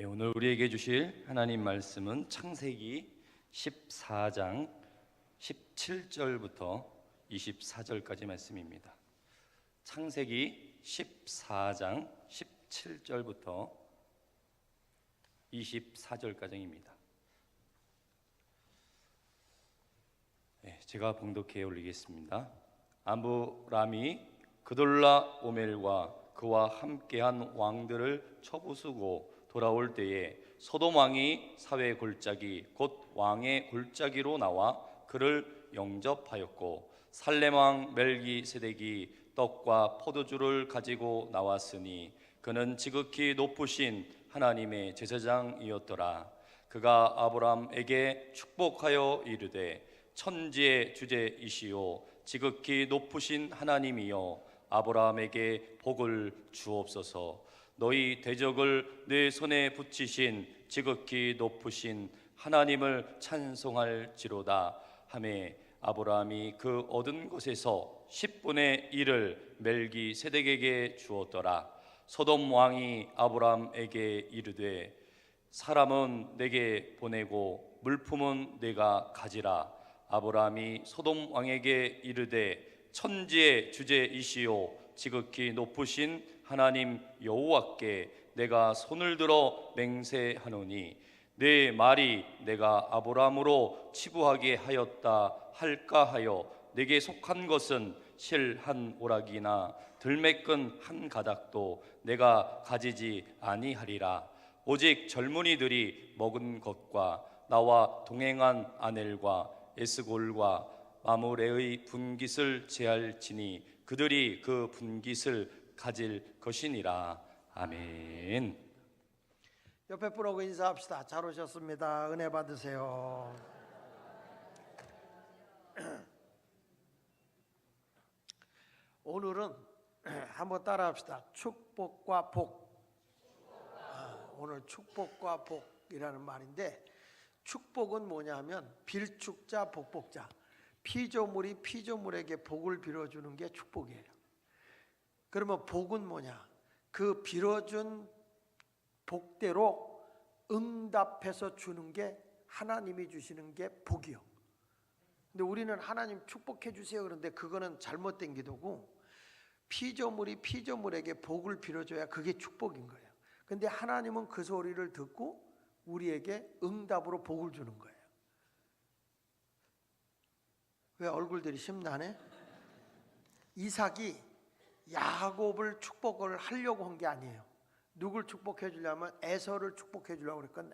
오늘 우리에게 주실 하나님 말씀은 창세기 14장 17절부터 24절까지 말씀입니다. 창세기 14장 17절부터 24절까지입니다. 제가 봉독해 올리겠습니다. 아므람이 그돌라오멜과 그와 함께한 왕들을 쳐부수고 돌아올 때에 소돔 왕이 사회 골짜기 곧 왕의 골짜기로 나와 그를 영접하였고, 살렘 왕 멜기세덱이 떡과 포도주를 가지고 나왔으니 그는 지극히 높으신 하나님의 제사장이었더라. 그가 아브람에게 축복하여 이르되, 천지의 주제이시오 지극히 높으신 하나님이여, 아브라함에게 복을 주옵소서. 너희 대적을 내 손에 붙이신 지극히 높으신 하나님을 찬송할지로다 하매, 아브라함이 그 얻은 것에서 10분의 1을 멜기세덱에게 주었더라. 소돔 왕이 아브라함에게 이르되, 사람은 내게 보내고 물품은 내가 가지라. 아브라함이 소돔 왕에게 이르되, 천지의 주제이시오 지극히 높으신 하나님 여호와께 내가 손을 들어 맹세하노니, 내 말이 내가 아브라함으로 치부하게 하였다 할까 하여 내게 속한 것은 실 한 오락이나 들매끈 한 가닥도 내가 가지지 아니하리라. 오직 젊은이들이 먹은 것과 나와 동행한 아넬과 에스골과 마므레의 분깃을 제할지니 그들이 그 분깃을 가질 것이니라. 아멘. 옆에 분하고 인사합시다. 잘 오셨습니다. 은혜 받으세요. 오늘은 한번 따라합시다. 축복과 복. 오늘 축복과 복이라는 말인데, 축복은 뭐냐면 빌축자 복복자, 피조물이 피조물에게 복을 빌어주는 게 축복이에요. 그러면 복은 뭐냐? 그 빌어준 복대로 응답해서 주는 게, 하나님이 주시는 게 복이요. 근데 우리는 하나님 축복해 주세요 그런데 그거는 잘못된 기도고, 피조물이 피조물에게 복을 빌어줘야 그게 축복인 거예요. 근데 하나님은 그 소리를 듣고 우리에게 응답으로 복을 주는 거예요. 왜 얼굴들이 심란해? 이삭이 야곱을 축복을 하려고 한 게 아니에요. 누굴 축복해 주려면 에서를 축복해 주려고 그랬거든.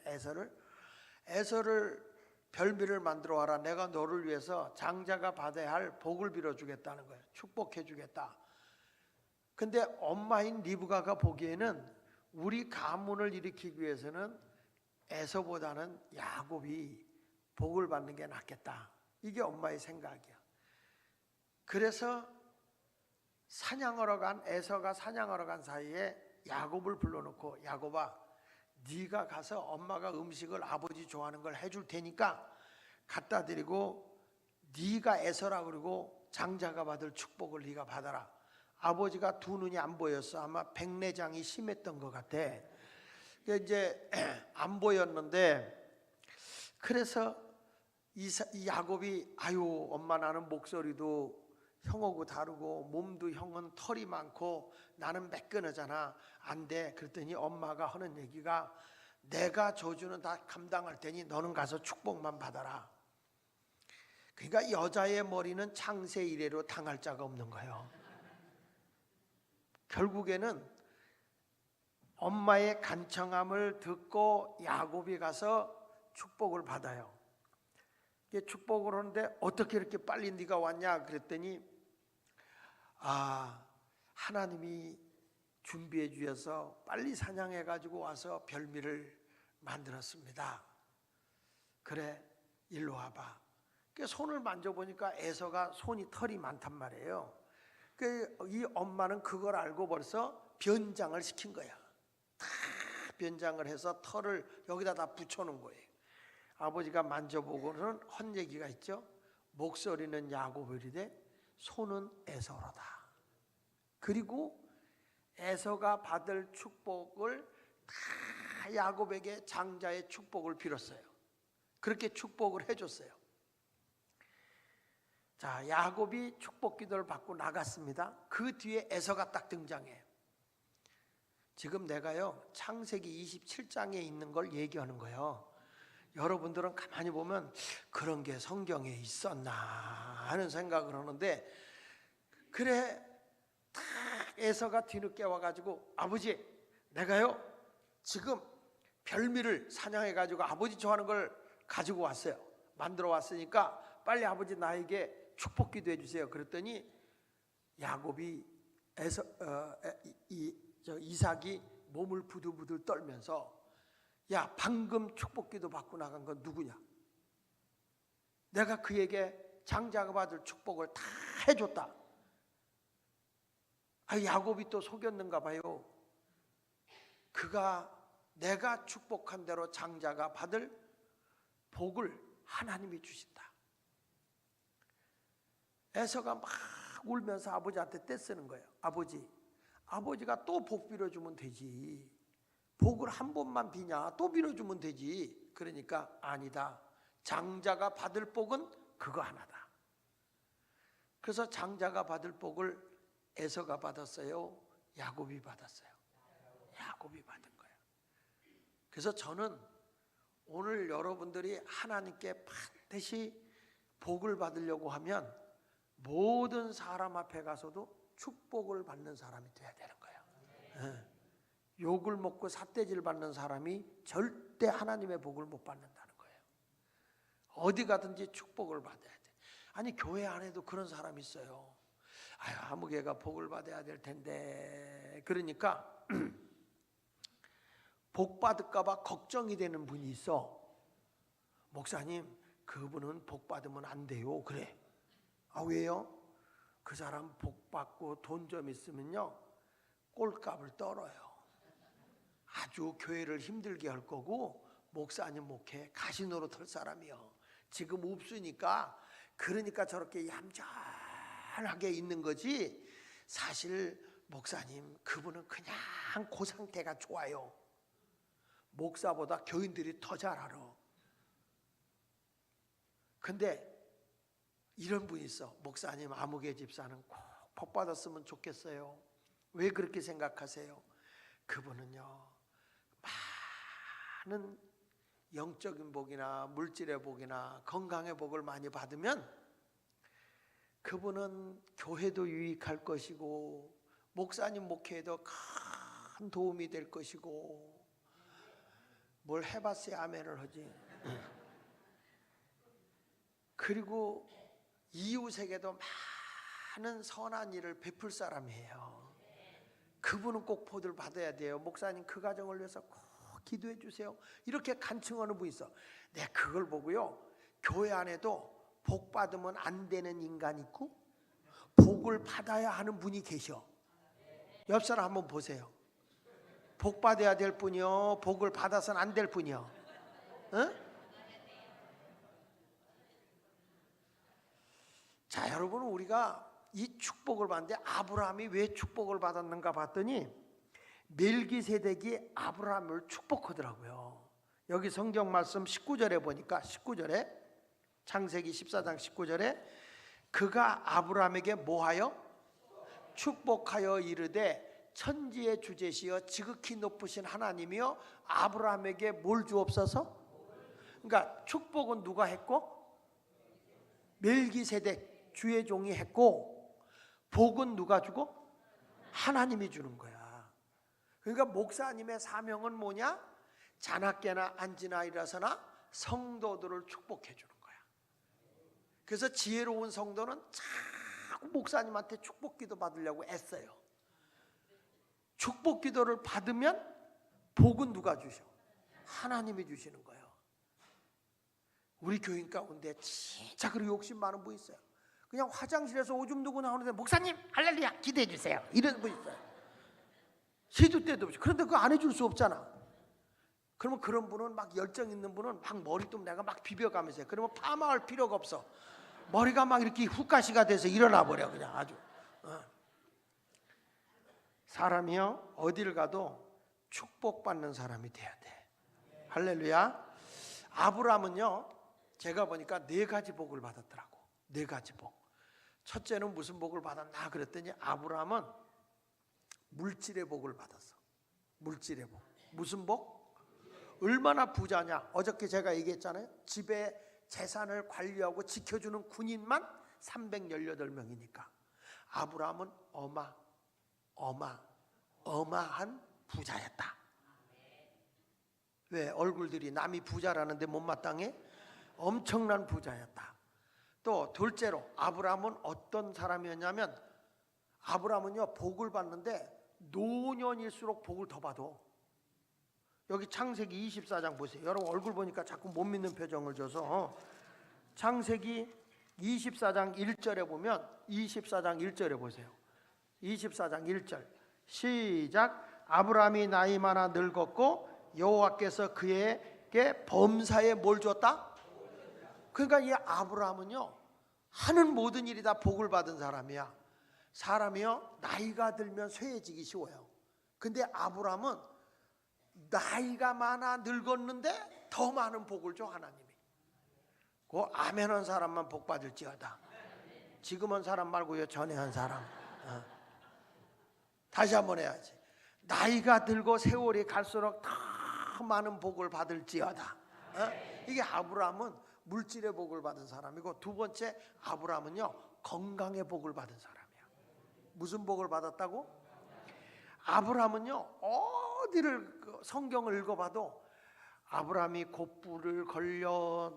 에서를 별미를 만들어 와라. 내가 너를 위해서 장자가 받아야 할 복을 빌어 주겠다는 거예요. 축복해 주겠다. 근데 엄마인 리브가가 보기에는 우리 가문을 일으키기 위해서는 에서보다는 야곱이 복을 받는 게 낫겠다. 이게 엄마의 생각이야. 그래서 에서가 사냥하러 간 사이에 야곱을 불러놓고, 야곱아, 네가 가서 엄마가 음식을 아버지 좋아하는 걸 해줄 테니까 갖다 드리고, 네가 에서라 그러고 장자가 받을 축복을 네가 받아라. 아버지가 두 눈이 안 보였어. 아마 백내장이 심했던 것 같아. 이제 안 보였는데, 그래서 이 야곱이, 아유 엄마, 나는 목소리도 형하고 다르고 몸도 형은 털이 많고 나는 매끈하잖아. 안 돼. 그랬더니 엄마가 하는 얘기가, 내가 저주는 다 감당할 테니 너는 가서 축복만 받아라. 그러니까 여자의 머리는 창세 이래로 당할 자가 없는 거예요. 결국에는 엄마의 간청함을 듣고 야곱이 가서 축복을 받아요. 축복을 하는데, 어떻게 이렇게 빨리 네가 왔냐 그랬더니, 하나님이 준비해 주셔서 빨리 사냥해 가지고 와서 별미를 만들었습니다. 그래, 일로 와봐. 손을 만져보니까 에서가 손이 털이 많단 말이에요. 이 엄마는 그걸 알고 벌써 변장을 시킨 거야. 다 변장을 해서 털을 여기다 다 붙여놓은 거예요. 아버지가 만져보고는 한 얘기가 있죠. 목소리는 야곱이되 손은 에서로다. 그리고 에서가 받을 축복을 다 야곱에게 장자의 축복을 빌었어요. 그렇게 축복을 해줬어요. 자, 야곱이 축복 기도를 받고 나갔습니다. 그 뒤에 에서가 딱 등장해요. 지금 내가요 창세기 27장에 있는 걸 얘기하는 거예요. 여러분들은 가만히 보면 그런 게 성경에 있었나 하는 생각을 하는데, 그래 딱 에서가 뒤늦게 와가지고 아버지, 내가요 지금 별미를 사냥해 가지고 아버지 좋아하는 걸 가지고 왔어요. 만들어 왔으니까 빨리 아버지 나에게 축복 기도해 주세요. 그랬더니 야곱이 이삭이 몸을 부들부들 떨면서, 야, 방금 축복 기도 받고 나간 건 누구냐? 내가 그에게 장자가 받을 축복을 다 해줬다. 야곱이 또 속였는가 봐요. 내가 축복한 대로 장자가 받을 복을 하나님이 주신다. 에서가 막 울면서 아버지한테 떼쓰는 거예요. 아버지가 또 복 빌어주면 되지. 복을 한 번만 비냐? 또 빌어주면 되지. 그러니까 아니다. 장자가 받을 복은 그거 하나다. 그래서 장자가 받을 복을 에서가 받았어요? 야곱이 받았어요? 야곱이 받은 거예요. 그래서 저는 오늘 여러분들이 하나님께 반드시 복을 받으려고 하면 모든 사람 앞에 가서도 축복을 받는 사람이 돼야 되는 거예요. 욕을 먹고 삿대질 받는 사람이 절대 하나님의 복을 못 받는다는 거예요. 어디 가든지 축복을 받아야 돼. 아니, 교회 안에도 그런 사람이 있어요. 아무개가 복을 받아야 될 텐데, 그러니까 복 받을까 봐 걱정이 되는 분이 있어. 목사님, 그분은 복 받으면 안 돼요. 그래. 왜요? 그 사람 복 받고 돈 좀 있으면요 꼴값을 떨어요. 아주 교회를 힘들게 할 거고, 목사님 목회 가시노로 털 사람이요. 지금 없으니까, 그러니까 저렇게 얌전하게 있는 거지. 사실 목사님, 그분은 그냥 그 상태가 좋아요. 목사보다 교인들이 더 잘 알아. 근데 이런 분이 있어. 목사님, 아무개 집사는 꼭 복 받았으면 좋겠어요. 왜 그렇게 생각하세요? 그분은요 많은 영적인 복이나 물질의 복이나 건강의 복을 많이 받으면 그분은 교회도 유익할 것이고 목사님 목회에도 큰 도움이 될 것이고, 뭘 해봤어야 아멘을 하지. 그리고 이웃에게도 많은 선한 일을 베풀 사람이에요. 그분은 꼭 복을 받아야 돼요. 목사님, 그 가정을 위해서 꼭 기도해 주세요. 이렇게 간청하는 분이 있어. 내가 그걸 보고요, 교회 안에도 복 받으면 안 되는 인간이 있고 복을 받아야 하는 분이 계셔. 옆 사람 한번 보세요. 복 받아야 될 분이요, 복을 받아서는 안 될 분이요. 응? 자, 여러분, 우리가 이 축복을 받는데 아브라함이 왜 축복을 받았는가 봤더니 멜기세덱이 아브라함을 축복하더라고요. 여기 성경 말씀 19절에 보니까, 19절에 창세기 14장 19절에 그가 아브라함에게 뭐하여? 축복하여 이르되 천지의 주제시여 지극히 높으신 하나님이여 아브라함에게 뭘 주옵소서? 그러니까 축복은 누가 했고? 멜기세덱 주의 종이 했고, 복은 누가 주고? 하나님이 주는 거야. 그러니까 목사님의 사명은 뭐냐? 자나깨나 안지나 일어서나 성도들을 축복해 주는 거야. 그래서 지혜로운 성도는 자꾸 목사님한테 축복 기도 받으려고 애써요. 축복 기도를 받으면 복은 누가 주셔? 하나님이 주시는 거예요. 우리 교인 가운데 진짜 그렇게 욕심 많은 분 있어요. 그냥 화장실에서 오줌 누고 나오는데 목사님 할렐루야 기도해 주세요 이런 분 있어요. 시도 때도 없이. 그런데 그거 안 해줄 수 없잖아. 그러면 그런 분은 막 열정 있는 분은 막 머리도 내가 막 비벼가면서 해요. 그러면 파마할 필요가 없어. 머리가 막 이렇게 후가시가 돼서 일어나 버려 그냥 아주. 사람이요 어디를 가도 축복받는 사람이 돼야 돼. 할렐루야. 아브라함은요, 제가 보니까 4가지 복을 받았더라고. 4가지 복. 첫째는 무슨 복을 받았나 그랬더니 아브라함은 물질의 복을 받았어. 물질의 복. 무슨 복? 얼마나 부자냐. 어저께 제가 얘기했잖아요. 집에 재산을 관리하고 지켜주는 군인만 318명이니까 아브라함은 어마한 부자였다. 왜? 얼굴들이 남이 부자라는데 못마땅해? 엄청난 부자였다. 또 둘째로 아브라함은 어떤 사람이었냐면 아브라함은요 복을 받는데 노년일수록 복을 더 받아. 여기 창세기 24장 보세요. 여러분 얼굴 보니까 자꾸 못 믿는 표정을 줘서 창세기 24장 1절에 보면 24장 1절에 보세요. 24장 1절 시작. 아브라함이 나이 많아 늙었고 여호와께서 그에게 범사에 뭘 줬다? 그러니까 이 아브라함은요 하는 모든 일이 다 복을 받은 사람이야. 사람이요 나이가 들면 쇠해지기 쉬워요. 근데 아브라함은 나이가 많아 늙었는데 더 많은 복을 줘 하나님이. 그 아멘한 사람만 복 받을지어다. 지금은 사람 말고요 전에 한 사람. 다시 한번 해야지. 나이가 들고 세월이 갈수록 더 많은 복을 받을지어다. 이게 아브라함은 물질의 복을 받은 사람이고, 두 번째 아브라함은요 건강의 복을 받은 사람이야. 무슨 복을 받았다고? 아브라함은요 어디를 성경을 읽어봐도 아브라함이 곧불을 걸려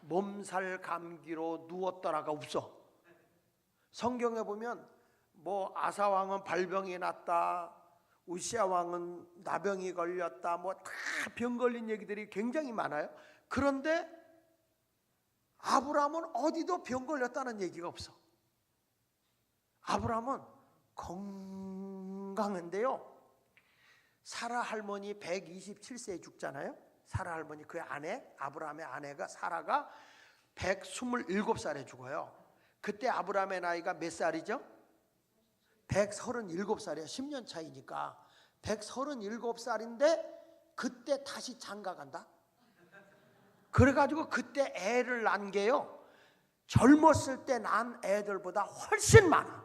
몸살 감기로 누웠더라가 없어. 성경에 보면 뭐 아사 왕은 발병이 났다, 우시아 왕은 나병이 걸렸다, 뭐 다 병 걸린 얘기들이 굉장히 많아요. 그런데 아브라함은 어디도 병 걸렸다는 얘기가 없어. 아브라함은 건강한데요, 사라 할머니 127세에 죽잖아요. 사라 할머니, 그 아내, 아브라함의 아내가 사라가 127살에 죽어요. 그때 아브라함의 나이가 몇 살이죠? 137살이야. 10년 차이니까 137살인데 그때 다시 장가 간다. 그래가지고 그때 애를 낳은 게요 젊었을 때 낳은 애들보다 훨씬 많아.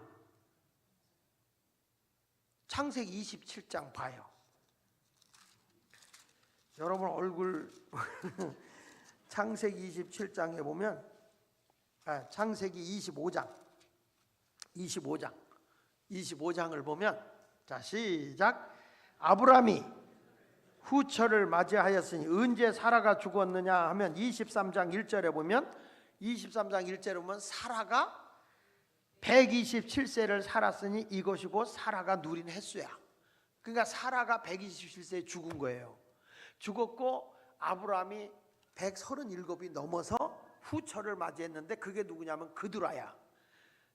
창세기 27장 봐요. 여러분 얼굴 창세기 27장에 보면 창세기 25장을 보면, 자 시작. 아브라함이 후처를 맞이하였으니 언제 사라가 죽었느냐 하면 23장 1절에 보면, 23장 1절에 보면 사라가 127세를 살았으니 이것이 곧 사라가 누린 횟수야. 그러니까 사라가 127세에 죽은 거예요. 죽었고 아브라함이 137이 넘어서 후처를 맞이했는데, 그게 누구냐면 그두라야.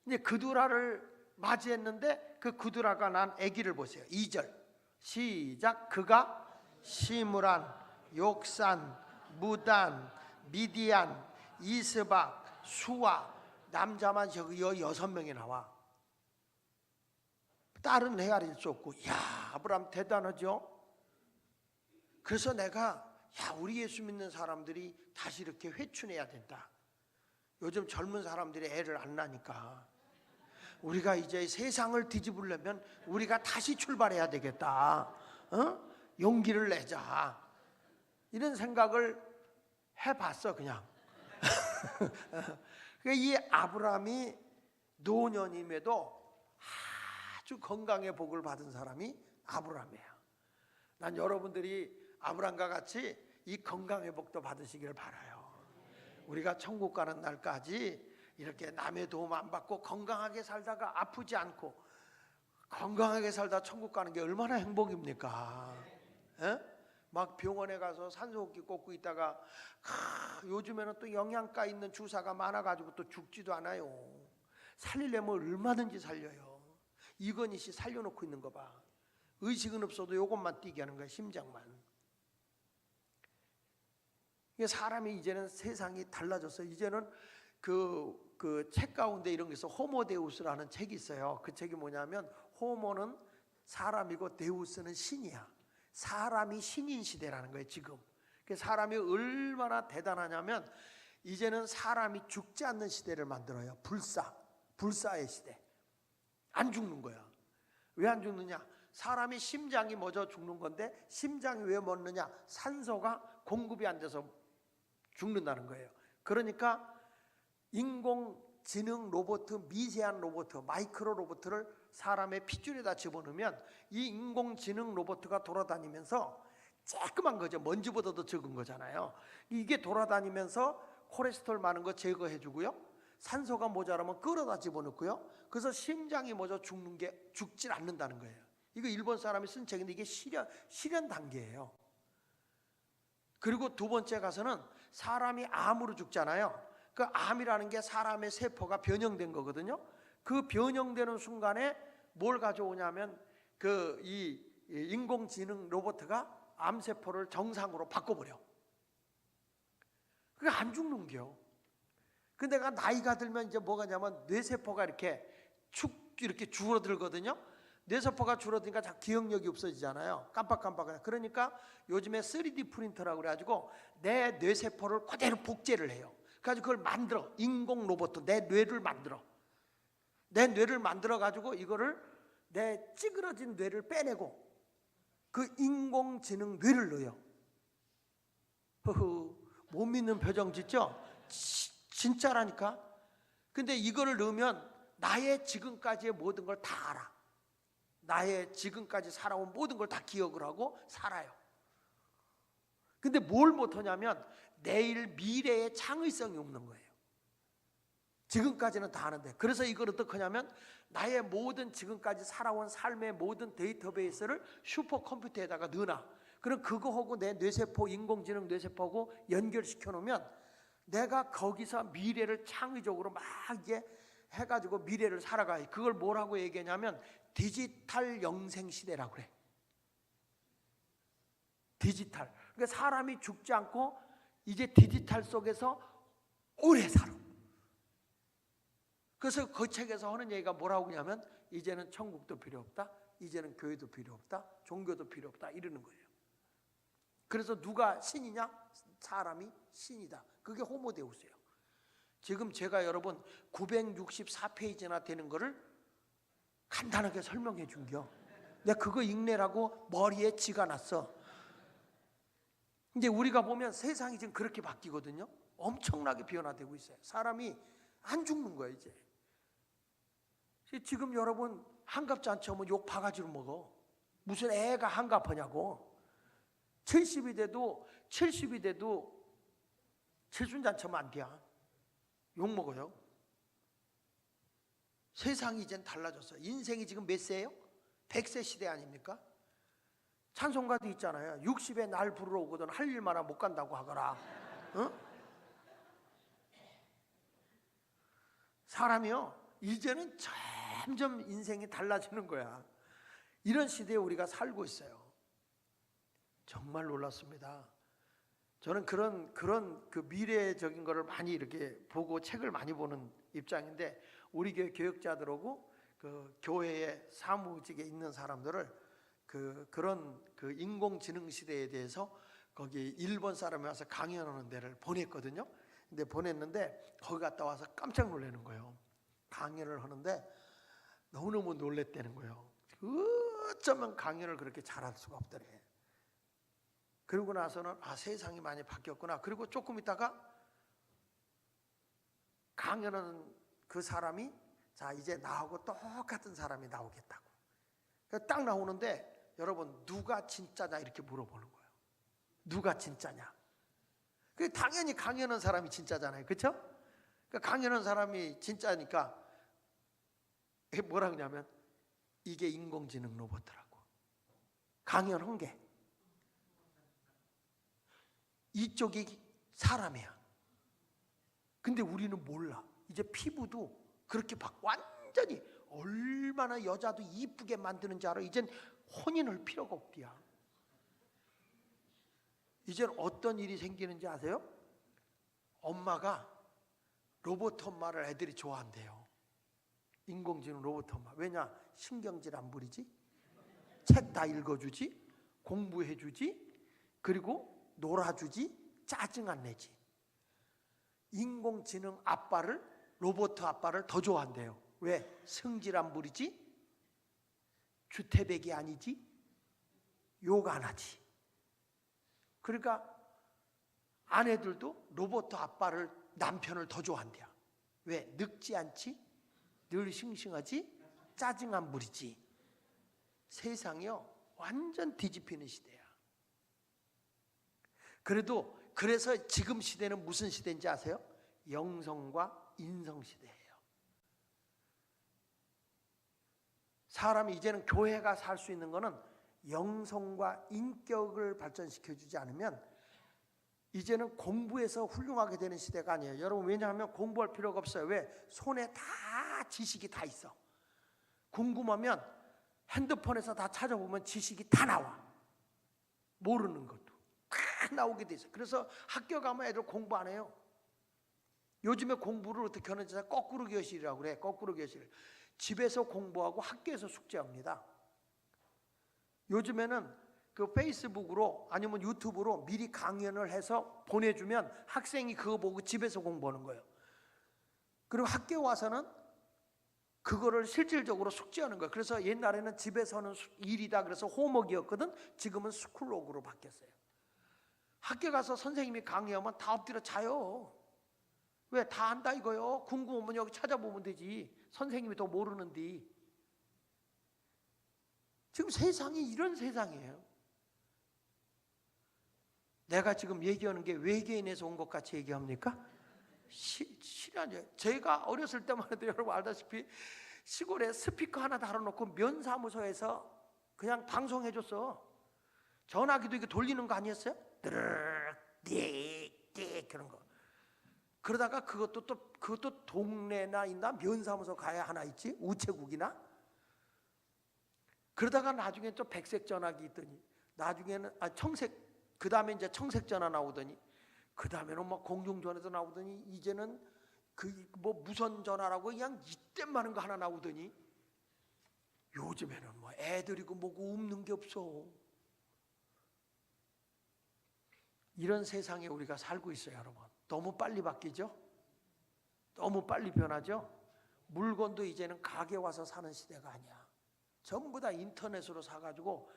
이제 그두라를 맞이했는데 그 그두라가 난 아기를 보세요. 2절 시작. 그가 시므란, 욕산, 무단, 미디안, 이스박, 수아, 남자만 저기 6명이 나와. 딸은 헤아릴 수 없고. 야, 아브라함 대단하죠. 그래서 내가 우리 예수 믿는 사람들이 다시 이렇게 회춘해야 된다. 요즘 젊은 사람들이 애를 안 낳으니까 우리가 이제 세상을 뒤집으려면 우리가 다시 출발해야 되겠다. 용기를 내자. 이런 생각을 해봤어 그냥. 이 아브라함이 노년임에도 아주 건강의 복을 받은 사람이 아브라함이에요. 난 여러분들이 아브라함과 같이 이 건강의 복도 받으시길 바라요. 우리가 천국 가는 날까지 이렇게 남의 도움 안 받고 건강하게 살다가 아프지 않고 건강하게 살다 천국 가는 게 얼마나 행복입니까? 막 병원에 가서 산소호흡기 꽂고 있다가 요즘에는 또 영양가 있는 주사가 많아가지고 또 죽지도 않아요. 살리려면 얼마든지 살려요. 이건희 씨 살려놓고 있는 거 봐. 의식은 없어도 요것만 뛰게 하는 거야, 심장만. 사람이 이제는 세상이 달라졌어요. 이제는 그 책 가운데 이런 게 있어. 호모데우스라는 책이 있어요. 그 책이 뭐냐면 호모는 사람이고 데우스는 신이야. 사람이 신인 시대라는 거예요 지금. 사람이 얼마나 대단하냐면 이제는 사람이 죽지 않는 시대를 만들어요. 불사의 시대. 안 죽는 거야. 왜 안 죽느냐? 사람이 심장이 먼저 죽는 건데 심장이 왜 멎느냐? 산소가 공급이 안 돼서 죽는다는 거예요. 그러니까 인공지능 로봇, 미세한 로봇, 마이크로 로봇을 사람의 핏줄에다 집어넣으면 이 인공지능 로봇가 돌아다니면서 쬐끄만 거죠. 먼지보다도 적은 거잖아요. 이게 돌아다니면서 콜레스테롤 많은 거 제거해 주고요, 산소가 모자라면 끌어다 집어넣고요, 그래서 심장이 먼저 죽질 않는다는 거예요. 이거 일본 사람이 쓴 책인데 이게 실현 단계예요. 그리고 두 번째 가서는 사람이 암으로 죽잖아요. 그 암이라는 게 사람의 세포가 변형된 거거든요. 그 변형되는 순간에 뭘 가져오냐면 이 인공지능 로봇가 암세포를 정상으로 바꿔버려. 그게 안 죽는겨. 근데 내가 나이가 들면 이제 뭐가 냐면 뇌세포가 이렇게 줄어들거든요. 뇌세포가 줄어드니까 자 기억력이 없어지잖아요. 깜빡깜빡. 그러니까 요즘에 3D 프린터라고 그래가지고 내 뇌세포를 그대로 복제를 해요. 그래가지고 그걸 만들어. 인공 로봇, 내 뇌를 만들어. 내 뇌를 만들어가지고 이거를 내 찌그러진 뇌를 빼내고 그 인공지능 뇌를 넣어요. 못 믿는 표정 짓죠? 진짜라니까. 근데 이거를 넣으면 나의 지금까지의 모든 걸 다 알아. 나의 지금까지 살아온 모든 걸 다 기억을 하고 살아요. 근데 뭘 못하냐면 내일 미래의 창의성이 없는 거예요. 지금까지는 다 아는데. 그래서 이걸 어떻게 하냐면 나의 모든 지금까지 살아온 삶의 모든 데이터베이스를 슈퍼컴퓨터에다가 넣어놔. 그럼 그거하고 내 뇌세포, 인공지능 뇌세포하고 연결시켜 놓으면 내가 거기서 미래를 창의적으로 막 이제 해가지고 미래를 살아가요. 그걸 뭐라고 얘기하냐면 디지털 영생 시대라고 그래. 디지털. 그러니까 사람이 죽지 않고 이제 디지털 속에서 오래 살아. 그래서 그 책에서 하는 얘기가 뭐라고 하냐면 이제는 천국도 필요 없다, 이제는 교회도 필요 없다, 종교도 필요 없다 이러는 거예요. 그래서 누가 신이냐? 사람이 신이다. 그게 호모데우스예요. 지금 제가 여러분 964페이지나 되는 거를 간단하게 설명해 준겨. 내가 그거 읽느라고 머리에 쥐가 났어. 이제 우리가 보면 세상이 지금 그렇게 바뀌거든요. 엄청나게 변화되고 있어요. 사람이 안 죽는 거예요 이제. 지금 여러분 한갑 잔치 하면 욕 바가지로 먹어. 무슨 애가 한갑하냐고. 70이 돼도 칠순잔치 하면 안 돼. 욕 먹어요. 세상이 이젠 달라졌어요. 인생이 지금 몇 세예요? 100세 시대 아닙니까? 찬송가도 있잖아요. 60에 날 부르러 오거든 할 일마나 못 간다고 하거라. 어? 사람이요 이제는 점점 인생이 달라지는 거야. 이런 시대에 우리가 살고 있어요. 정말 놀랐습니다. 저는 그런 그 미래적인 거를 많이 이렇게 보고 책을 많이 보는 입장인데 우리 교회 교역자들하고 그 교회의 사무직에 있는 사람들을 그런 인공지능 시대에 대해서 거기 일본 사람이 와서 강연하는 데를 보냈거든요. 근데 보냈는데 거기 갔다 와서 깜짝 놀라는 거예요. 강연을 하는데 너무너무 놀랬다는 거예요. 어쩌면 강연을 그렇게 잘할 수가 없더래. 그러고 나서는 세상이 많이 바뀌었구나. 그리고 조금 있다가 강연하는 그 사람이 자 이제 나하고 똑같은 사람이 나오겠다고. 딱 나오는데 여러분 누가 진짜냐 이렇게 물어보는 거예요. 누가 진짜냐. 당연히 강연한 사람이 진짜잖아요. 그렇죠? 강연한 사람이 진짜니까 뭐라 그러냐면 이게 인공지능 로봇이라고. 강연한 게 이쪽이 사람이야. 근데 우리는 몰라. 이제 피부도 그렇게 완전히 얼마나 여자도 이쁘게 만드는지 알아. 이젠 혼인할 필요가 없디야. 이젠 어떤 일이 생기는지 아세요? 엄마가 로봇 엄마를 애들이 좋아한대요. 인공지능 로봇 엄마. 왜냐? 신경질 안 부리지, 책 다 읽어주지, 공부해주지, 그리고 놀아주지 짜증 안 내지. 인공지능 아빠를, 로봇 아빠를 더 좋아한대요. 왜? 성질 안 부리지, 주태백이 아니지, 욕 안 하지. 그러니까 아내들도 로봇 아빠를, 남편을 더 좋아한대요. 왜? 늙지 않지, 늘 싱싱하지, 짜증 안 부리지. 세상이요 완전 뒤집히는 시대야. 그래서 지금 시대는 무슨 시대인지 아세요? 영성과 인성 시대예요. 사람이 이제는, 교회가 살 수 있는 거는 영성과 인격을 발전시켜주지 않으면 이제는 공부해서 훌륭하게 되는 시대가 아니에요. 여러분, 왜냐하면 공부할 필요가 없어요. 왜? 손에 다 지식이 다 있어. 궁금하면 핸드폰에서 다 찾아보면 지식이 다 나와. 모르는 것도 다 나오게 돼 있어요. 그래서 학교 가면 애들 공부 안 해요. 요즘에 공부를 어떻게 하는지 거꾸로 교실이라고 그래. 거꾸로 교실. 집에서 공부하고 학교에서 숙제합니다. 요즘에는 그 페이스북으로 아니면 유튜브로 미리 강연을 해서 보내주면 학생이 그거 보고 집에서 공부하는 거예요. 그리고 학교 와서는 그거를 실질적으로 숙제하는 거예요. 그래서 옛날에는 집에서는 일이다 그래서 홈워크였거든. 지금은 스쿨워크로 바뀌었어요. 학교 가서 선생님이 강의하면 다 엎드려 자요. 왜? 다 안다 이거요. 궁금하면 여기 찾아보면 되지. 선생님이 더 모르는데. 지금 세상이 이런 세상이에요. 내가 지금 얘기하는 게 외계인에서 온 것 같이 얘기합니까? 실화죠. 제가 어렸을 때만 해도 여러분 알다시피 시골에 스피커 하나 달아놓고 면사무소에서 그냥 방송해줬어. 전화기도 이게 돌리는 거 아니었어요? 드르륵 띡띡 그런 거. 그러다가 그것도 동네나 있나 면사무소 가야 하나 있지, 우체국이나. 그러다가 나중에 또 백색 전화기 있더니, 나중에는 청색, 그 다음에 이제 청색 전화 나오더니, 그 다음에는 막 공중전화도 나오더니, 이제는 그 뭐 무선 전화라고 그냥 이때 많은 거 하나 나오더니, 요즘에는 뭐 애들이고 뭐고 없는 게 없어. 이런 세상에 우리가 살고 있어요, 여러분. 너무 빨리 바뀌죠? 너무 빨리 변하죠? 물건도 이제는 가게 와서 사는 시대가 아니야. 전부 다 인터넷으로 사가지고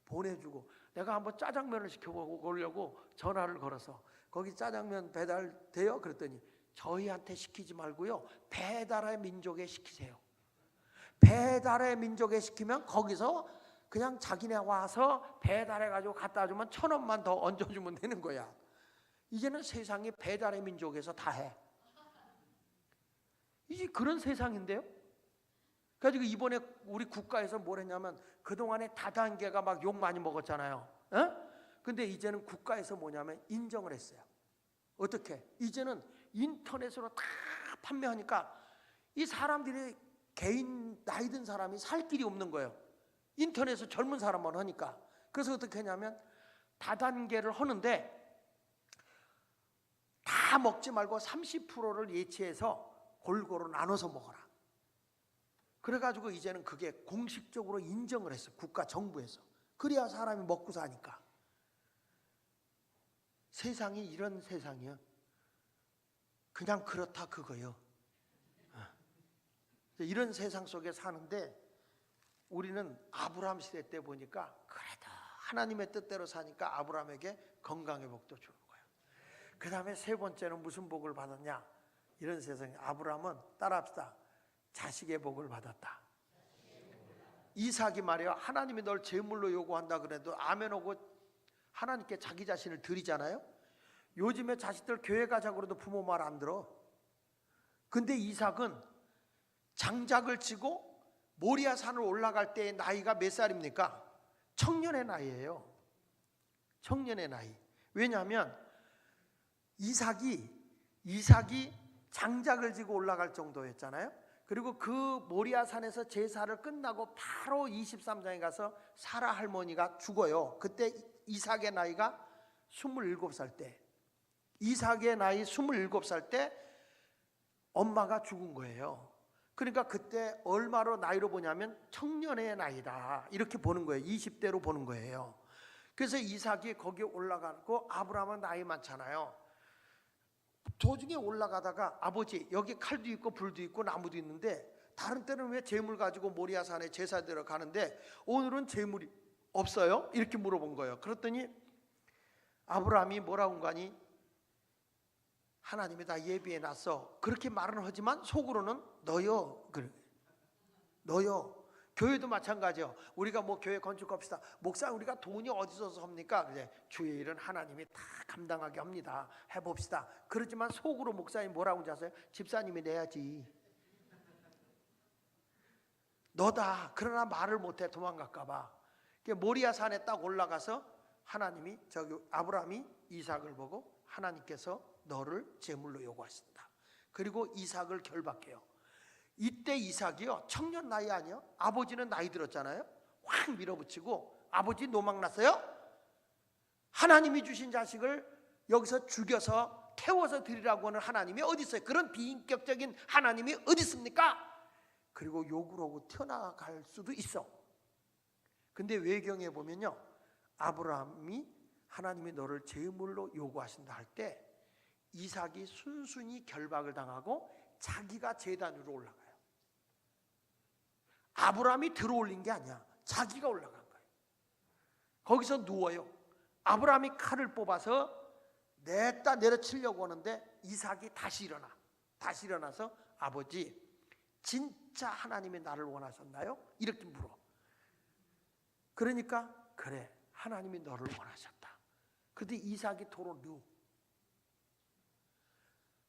보내주고. 내가 한번 짜장면을 시켜보려고 전화를 걸어서 거기 짜장면 배달돼요? 그랬더니 저희한테 시키지 말고요, 배달의 민족에 시키세요. 배달의 민족에 시키면 거기서 그냥 자기네 와서 배달해가지고 갖다 주면 1,000원만 더 얹어주면 되는 거야. 이제는 세상이 배달의 민족에서 다 해. 이게 그런 세상인데요. 그래가지고 이번에 우리 국가에서 뭘 했냐면, 그동안에 다단계가 막 욕 많이 먹었잖아요. 근데 이제는 국가에서 뭐냐면 인정을 했어요. 어떻게? 이제는 인터넷으로 다 판매하니까 이 사람들이, 개인 나이 든 사람이 살 길이 없는 거예요. 인터넷에서 젊은 사람만 하니까. 그래서 어떻게 하냐면 다단계를 하는데 다 먹지 말고 30%를 예치해서 골고루 나눠서 먹어라. 그래가지고 이제는 그게 공식적으로 인정을 했어, 국가 정부에서. 그래야 사람이 먹고 사니까. 세상이 이런 세상이요. 그냥 그렇다 그거요. 이런 세상 속에 사는데 우리는 아브라함 시대 때 보니까 그래도 하나님의 뜻대로 사니까 아브라함에게 건강의 복도 주는 거예요. 그 다음에 세 번째는 무슨 복을 받았냐? 이런 세상에 아브라함은, 따라합시다, 자식의 복을 받았다. 이삭이 말이야, 하나님이 널 제물로 요구한다 그래도 아멘 오고 하나님께 자기 자신을 드리잖아요. 요즘에 자식들 교회 가자고 그래도 부모 말 안 들어. 근데 이삭은 장작을 치고 모리아 산을 올라갈 때의 나이가 몇 살입니까? 청년의 나이예요. 청년의 나이. 왜냐하면 이삭이 장작을 지고 올라갈 정도였잖아요. 그리고 그 모리아 산에서 제사를 끝나고 바로 23장에 가서 사라 할머니가 죽어요. 그때 이삭의 나이가 27살 때, 이삭의 나이 27살 때 엄마가 죽은 거예요. 그러니까 그때 얼마로 나이로 보냐면 청년의 나이다, 이렇게 보는 거예요. 20대로 보는 거예요. 그래서 이삭이 거기에 올라가고 아브라함은 나이 많잖아요. 도중에 올라가다가 아버지 여기 칼도 있고 불도 있고 나무도 있는데 다른 때는 왜 재물 가지고 모리아산에 제사드려 가는데 오늘은 재물이 없어요? 이렇게 물어본 거예요. 그랬더니 아브라함이 뭐라고 한 거니? 하나님이 다 예비해 놨어. 그렇게 말은 하지만 속으로는 너요. 그래. 너요. 교회도 마찬가지요. 우리가 뭐 교회 건축합시다. 목사 우리가 돈이 어디서 합니까? 그래. 주의 일은 하나님이 다 감당하게 합니다. 해봅시다. 그렇지만 속으로 목사님 뭐라고 하지 아세요? 집사님이 내야지. 너다. 그러나 말을 못해 도망갈까 봐. 모리아 산에 딱 올라가서 하나님이 저기 아브라함이 이삭을 보고 하나님께서 너를 제물로 요구하신다. 그리고 이삭을 결박해요. 이때 이삭이요 청년 나이 아니요? 아버지는 나이 들었잖아요. 확 밀어붙이고 아버지 노망 났어요? 하나님이 주신 자식을 여기서 죽여서 태워서 드리라고 하는 하나님이 어디 있어요? 그런 비인격적인 하나님이 어디 있습니까? 그리고 욕을 하고 튀어나갈 수도 있어. 근데 외경에 보면요 아브라함이 하나님이 너를 제물로 요구하신다 할 때 이삭이 순순히 결박을 당하고 자기가 제단 위로 올라가요. 아브라함이 들어올린 게 아니야. 자기가 올라간 거예요. 거기서 누워요. 아브라함이 칼을 뽑아서 냈다 내려치려고 하는데 이삭이 다시 일어나서 아버지 진짜 하나님이 나를 원하셨나요? 이렇게 물어. 그러니까 그래 하나님이 너를 원하셨다. 그런데 이삭이 도로 누워.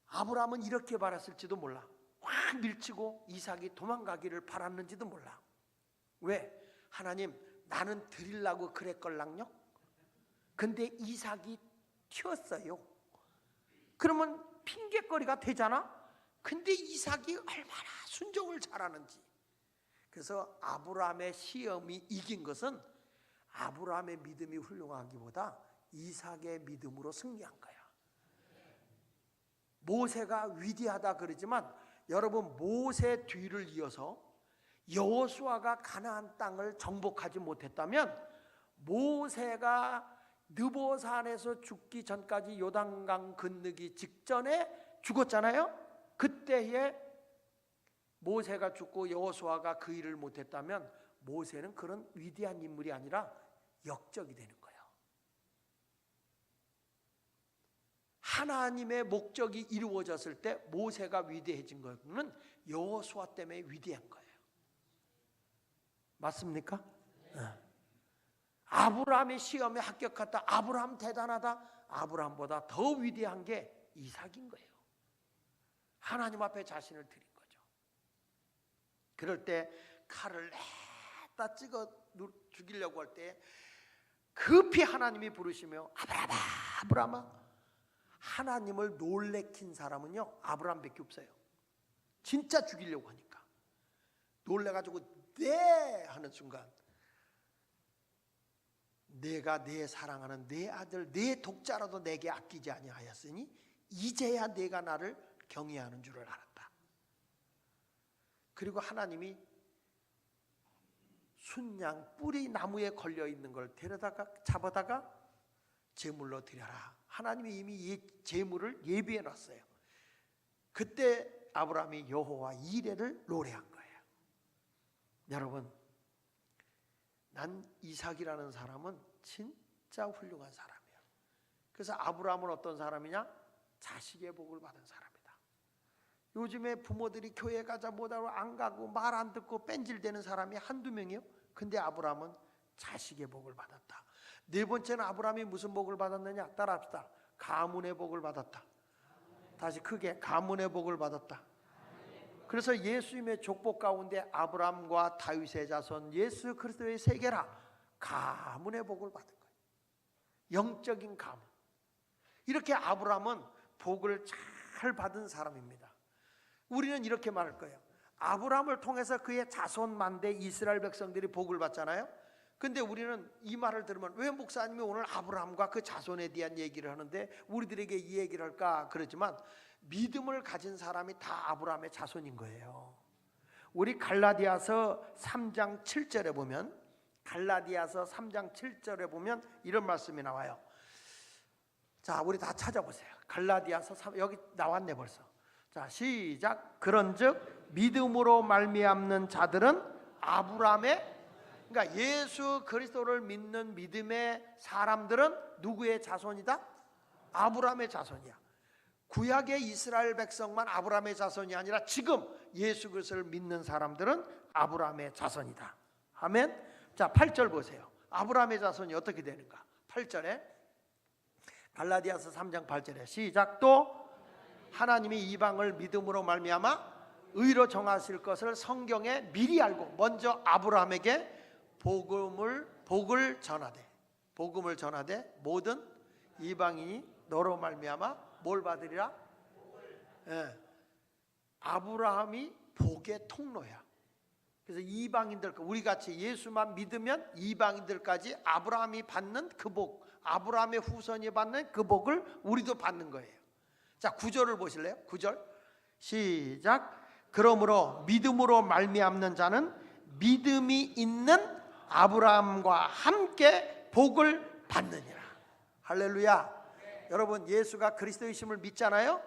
아브라함은 이렇게 바랐을지도 몰라. 확 밀치고 이삭이 도망가기를 바랐는지도 몰라. 왜? 하나님 나는 드리려고 그랬걸랑요? 근데 이삭이 튀었어요. 그러면 핑계거리가 되잖아? 근데 이삭이 얼마나 순종을 잘하는지. 그래서 아브라함의 시험이 이긴 것은 아브라함의 믿음이 훌륭하기보다 이삭의 믿음으로 승리한 거야. 모세가 위대하다 그러지만 여러분 모세 뒤를 이어서 여호수아가 가나안 땅을 정복하지 못했다면 모세가 느보산에서 죽기 전까지 요단강 건너기 직전에 죽었잖아요. 그때에 모세가 죽고 여호수아가 그 일을 못했다면 모세는 그런 위대한 인물이 아니라 역적이 되는 거예요. 하나님의 목적이 이루어졌을 때 모세가 위대해진 것은 여호수아 때문에 위대한 거예요. 맞습니까? 네. 아브라함의 시험에 합격했다. 아브라함 대단하다. 아브라함보다 더 위대한 게 이삭인 거예요. 하나님 앞에 자신을 드린 거죠. 그럴 때 칼을 냈다 찍어 죽이려고 할 때 급히 하나님이 부르시며 아브라함아. 하나님을 놀래킨 사람은요 아브라함밖에 없어요. 진짜 죽이려고 하니까 놀래가지고 네 하는 순간 내가 내 사랑하는 내 아들 내 독자라도 내게 아끼지 아니하였으니 이제야 내가 나를 경외하는 줄을 알았다. 그리고 하나님이 순양 뿔이 나무에 걸려 있는 걸 데려다가 잡아다가 제물로 드려라. 하나님이 이미 제물을 예비해 놨어요. 그때 아브라함이 여호와 이레를 노래한 거예요. 여러분, 난 이삭이라는 사람은 진짜 훌륭한 사람이에요. 그래서 아브라함은 어떤 사람이냐? 자식의 복을 받은 사람이다. 요즘에 부모들이 교회 가자 못하고 안 가고 말 안 듣고 뺀질대는 사람이 한두 명이요. 근데 아브라함은 자식의 복을 받았다. 네 번째는 아브라함이 무슨 복을 받았느냐? 따라합시다. 가문의 복을 받았다. 다시 크게 가문의 복을 받았다. 그래서 예수님의 족복 가운데 아브라함과 다윗의 자손 예수 그리스도의 세계라 가문의 복을 받은 거예요. 영적인 가문. 이렇게 아브라함은 복을 잘 받은 사람입니다. 우리는 이렇게 말할 거예요. 아브라함을 통해서 그의 자손 만대 이스라엘 백성들이 복을 받잖아요. 근데 우리는 이 말을 들으면 왜 목사님이 오늘 아브라함과 그 자손에 대한 얘기를 하는데 우리들에게 이 얘기를 할까 그러지만 믿음을 가진 사람이 다 아브라함의 자손인 거예요. 우리 갈라디아서 3장 7절에 보면 갈라디아서 3장 7절에 보면 이런 말씀이 나와요. 자, 우리 다 찾아보세요. 갈라디아서 3, 여기 나왔네 벌써. 자, 시작. 그런즉 믿음으로 말미암는 자들은 아브라함의, 그러니까 예수 그리스도를 믿는 믿음의 사람들은 누구의 자손이다? 아브라함의 자손이야. 구약의 이스라엘 백성만 아브라함의 자손이 아니라 지금 예수 그리스도를 믿는 사람들은 아브라함의 자손이다. 아멘. 자, 8절 보세요. 아브라함의 자손이 어떻게 되는가? 8절에 갈라디아서 3장 8절에 시작. 또 하나님이 이방을 믿음으로 말미암아 의로 정하실 것을 성경에 미리 알고 먼저 아브라함에게 복을 전하되 모든 이방인이 너로 말미암아 뭘 받으리라? 예. 아브라함이 복의 통로야. 그래서 이방인들, 우리 같이 예수만 믿으면 이방인들까지 아브라함이 받는 그 복, 아브라함의 후손이 받는 그 복을 우리도 받는 거예요. 자, 9절을 보실래요? 9절 시작. 그러므로 믿음으로 말미암는 자는 믿음이 있는 아브라함과 함께 복을 받느니라. 할렐루야. 여러분, 예수가 그리스도이심을 믿잖아요.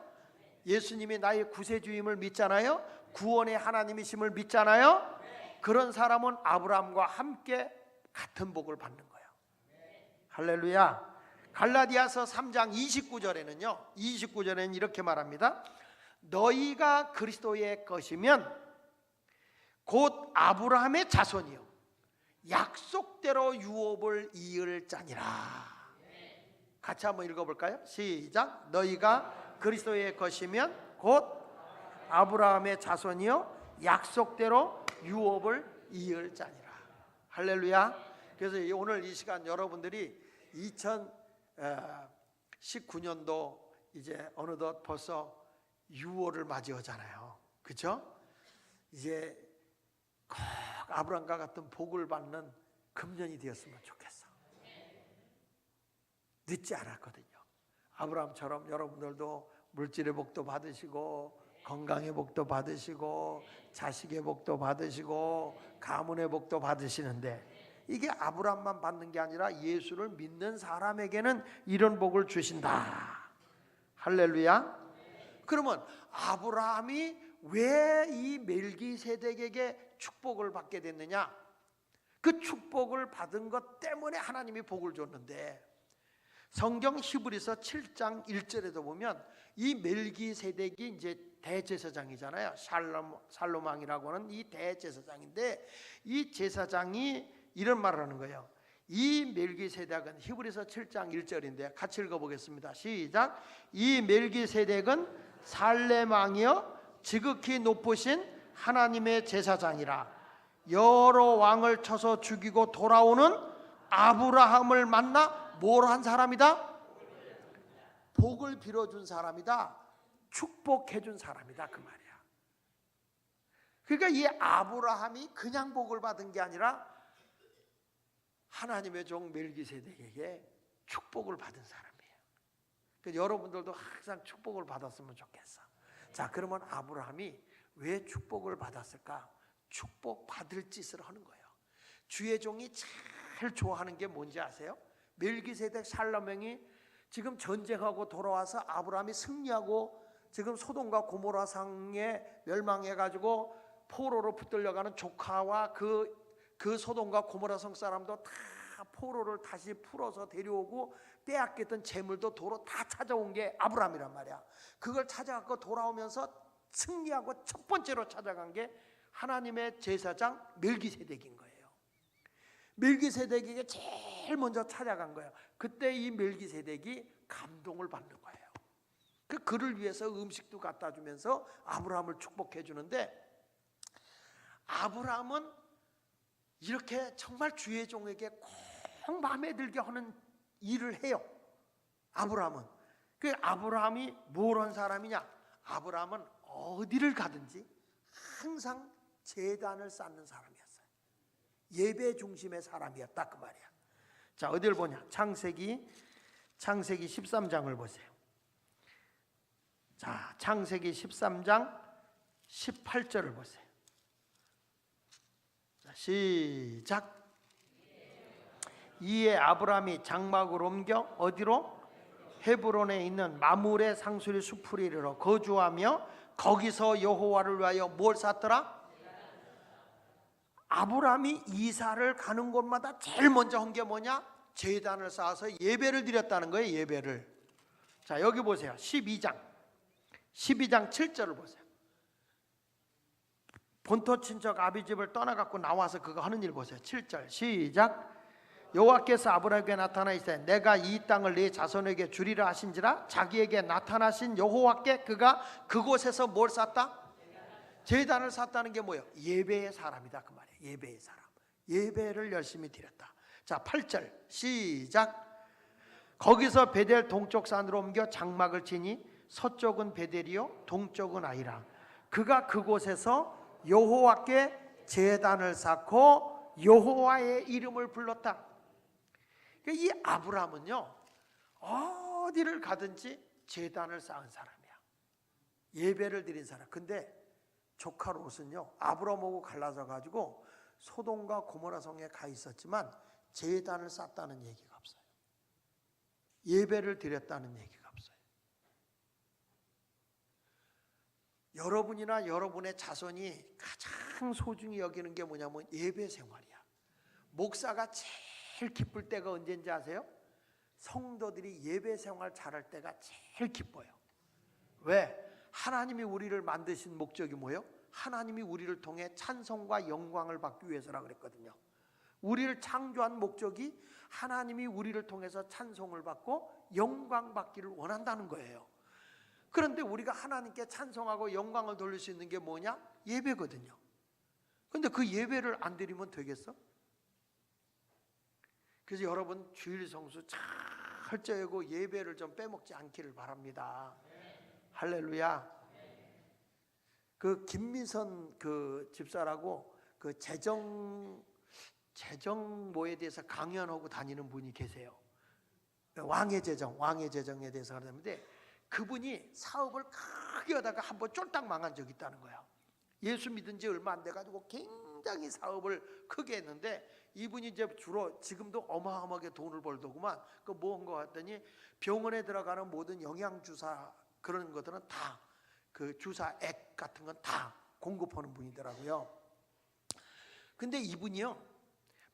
예수님이 나의 구세주임을 믿잖아요. 구원의 하나님이심을 믿잖아요. 그런 사람은 아브라함과 함께 같은 복을 받는 거예요. 할렐루야. 갈라디아서 3장 29절에는 이렇게 말합니다. 너희가 그리스도의 것이면 곧 아브라함의 자손이요 약속대로 유업을 이을 자니라. 같이 한번 읽어볼까요? 시작. 너희가 그리스도의 것이면 곧 아브라함의 자손이요 약속대로 유업을 이을 자니라. 할렐루야. 그래서 오늘 이 시간 여러분들이 2019년도 이제 어느덧 벌써 6월을 맞이하잖아요. 그렇죠? 이제 꼭 아브라함과 같은 복을 받는 금년이 되었으면 좋겠어. 늦지 않았거든요. 아브라함처럼 여러분들도 물질의 복도 받으시고 건강의 복도 받으시고 자식의 복도 받으시고 가문의 복도 받으시는데 이게 아브라함만 받는 게 아니라 예수를 믿는 사람에게는 이런 복을 주신다. 할렐루야. 그러면 아브라함이 왜 이 멜기세덱에게 축복을 받게 됐느냐? 그 축복을 받은 것 때문에 하나님이 복을 줬는데 성경 히브리서 7장 1절에도 보면 이 멜기세덱이 이제 대제사장이잖아요. 살롬 왕이라고 하는 이 대제사장인데 이 제사장이 이런 말을 하는 거예요. 이 멜기세덱은 히브리서 7장 1절인데 같이 읽어보겠습니다. 시작. 이 멜기세덱은 살렘 왕이여 지극히 높으신 하나님의 제사장이라. 여러 왕을 쳐서 죽이고 돌아오는 아브라함을 만나 뭘 한 사람이다? 복을 빌어준 사람이다. 축복해준 사람이다 그 말이야. 그러니까 이 아브라함이 그냥 복을 받은 게 아니라 하나님의 종 멜기세덱에게 축복을 받은 사람이에요. 그러니까 여러분들도 항상 축복을 받았으면 좋겠어. 자, 그러면 아브라함이 왜 축복을 받았을까? 축복 받을 짓을 하는 거예요. 주의 종이 제일 좋아하는 게 뭔지 아세요? 멜기세덱 살롬왕이 지금 전쟁하고 돌아와서 아브라함이 승리하고 지금 소돔과 고모라 상에 멸망해가지고 포로로 붙들려가는 조카와 그 소돔과 고모라 성 사람도 다 포로를 다시 풀어서 데려오고 빼앗겼던 재물도 도로 다 찾아온 게 아브라함이란 말이야. 그걸 찾아갖고 돌아오면서 승리하고 첫 번째로 찾아간 게 하나님의 제사장 멜기세덱인 거예요. 멜기세덱에게 제일 먼저 찾아간 거예요. 그때 이 멜기세덱이 감동을 받는 거예요. 그 그를 위해서 음식도 갖다 주면서 아브라함을 축복해 주는데 아브라함은 이렇게 정말 주의 종에게 꼭 마음에 들게 하는 일을 해요. 아브라함은. 그 아브라함이 뭘 한 사람이냐? 아브라함은 어디를 가든지 항상 제단을 쌓는 사람이었어요. 예배 중심의 사람이었다 그 말이야. 자, 어디를 보냐? 창세기 13장을 보세요. 자, 창세기 13장 18절을 보세요. 자, 시작. 이에 아브라함이 장막을 옮겨 어디로? 헤브론에 있는 마므레 상수리 숲으로 이르러 거주하며 거기서 여호와를 위하여 뭘 쌓더라? 아브라함이 이사를 가는 곳마다 제일 먼저 한 게 뭐냐? 제단을 쌓아서 예배를 드렸다는 거예요. 예배를. 자, 여기 보세요. 12장 7절을 보세요. 본토 친척 아비집을 떠나갖고 나와서 그거 하는 일 보세요. 7절 시작. 여호와께서 아브라함에게 나타나 이르시되 내가 이 땅을 네 자손에게 주리라 하신지라. 자기에게 나타나신 여호와께 그가 그곳에서 뭘 쌓다? 제단을 쌓았다는 게 뭐예요? 예배의 사람이다 그 말이에요. 예배의 사람. 예배를 열심히 드렸다. 자, 8절 시작. 거기서 베델 동쪽 산으로 옮겨 장막을 치니 서쪽은 베델이요 동쪽은 아이라. 그가 그곳에서 여호와께 제단을 쌓고 여호와의 이름을 불렀다. 이 아브라함은요 어디를 가든지 제단을 쌓은 사람이야. 예배를 드린 사람. 근데 조카 롯은요 아브라함하고 갈라져 가지고 소돔과 고모라 성에 가 있었지만 제단을 쌓았다는 얘기가 없어요. 예배를 드렸다는 얘기가 없어요. 여러분이나 여러분의 자손이 가장 소중히 여기는 게 뭐냐면 예배 생활이야. 목사가 제일 기쁠 때가 언제인지 아세요? 성도들이 예배 생활 잘할 때가 제일 기뻐요. 왜? 하나님이 우리를 만드신 목적이 뭐예요? 하나님이 우리를 통해 찬송과 영광을 받기 위해서라 그랬거든요. 우리를 창조한 목적이 하나님이 우리를 통해서 찬송을 받고 영광 받기를 원한다는 거예요. 그런데 우리가 하나님께 찬송하고 영광을 돌릴 수 있는 게 뭐냐? 예배거든요. 그런데 그 예배를 안 드리면 되겠어? 그래서 여러분 주일 성수 잘 철저하고 예배를 좀 빼먹지 않기를 바랍니다. 할렐루야. 그 김미선 그 집사라고 그 재정모에 대해서 강연하고 다니는 분이 계세요. 왕의 재정에 대해서 하는데 그분이 사업을 크게 하다가 한번 쫄딱 망한 적이 있다는 거야. 예수 믿은 지 얼마 안 돼가지고 굉장히 사업을 크게 했는데 이분이 이제 주로 지금도 어마어마하게 돈을 벌더구만. 그 뭐 한 거 같더니 병원에 들어가는 모든 영양주사 그런 것들은 다 그 주사액 같은 건 다 공급하는 분이더라고요. 근데 이분이요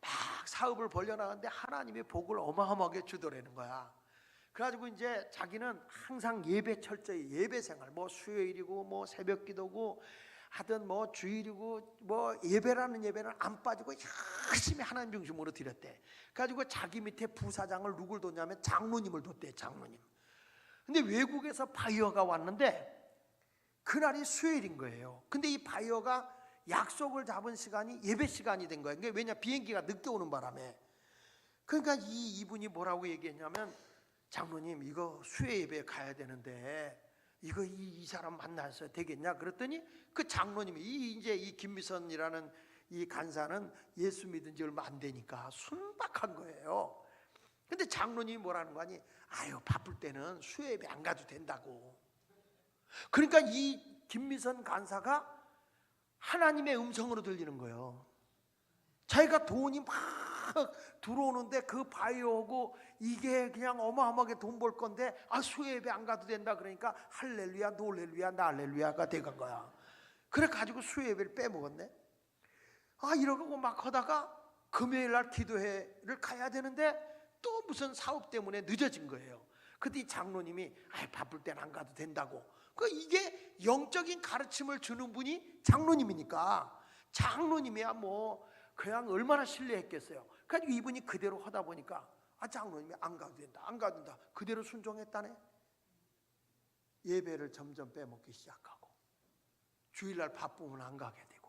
막 사업을 벌려나가는데 하나님의 복을 어마어마하게 주더라는 거야. 그래가지고 이제 자기는 항상 예배 철저히 예배 생활 뭐 수요일이고 뭐 새벽기도고 하든 뭐 주일이고 뭐 예배라는 예배는 안 빠지고 열심히 하나님 중심으로 드렸대. 그래가지고 자기 밑에 부사장을 누굴 뒀냐면 장로님을 뒀대. 장로님. 근데 외국에서 바이어가 왔는데 그날이 수요일인 거예요. 근데 이 바이어가 약속을 잡은 시간이 예배 시간이 된 거예요. 왜냐 비행기가 늦게 오는 바람에. 그러니까 이분이 뭐라고 얘기했냐면 장로님 이거 수요 예배 가야 되는데 이거 이 사람 만나서 되겠냐 그랬더니 그 장로님이 이제 이 김미선이라는 이 간사는 예수 믿은 지 얼마 안 되니까 순박한 거예요. 근데 장로님이 뭐라는 거 아니? 아유 바쁠 때는 수요 예배 안 가도 된다고. 그러니까 이 김미선 간사가 하나님의 음성으로 들리는 거예요. 자기가 돈이 막 들어오는데 그 바이오고 이게 그냥 어마어마하게 돈 벌 건데 아 수요 예배 안 가도 된다 그러니까 할렐루야 놀렐루야 날렐루야가 돼간 거야. 그래 가지고 수요 예배를 빼먹었네. 아 이러고 막 하다가 금요일 날 기도회를 가야 되는데 또 무슨 사업 때문에 늦어진 거예요. 그때 이 장로님이 아 바쁠 땐 안 가도 된다고. 그 이게 영적인 가르침을 주는 분이 장로님이니까 장로님이야 뭐 그냥 얼마나 신뢰했겠어요. 그래서 이분이 그대로 하다 보니까 아 장로님이 안 가도 된다 안 가도 된다 그대로 순종했다네. 예배를 점점 빼먹기 시작하고 주일날 바쁘면 안 가게 되고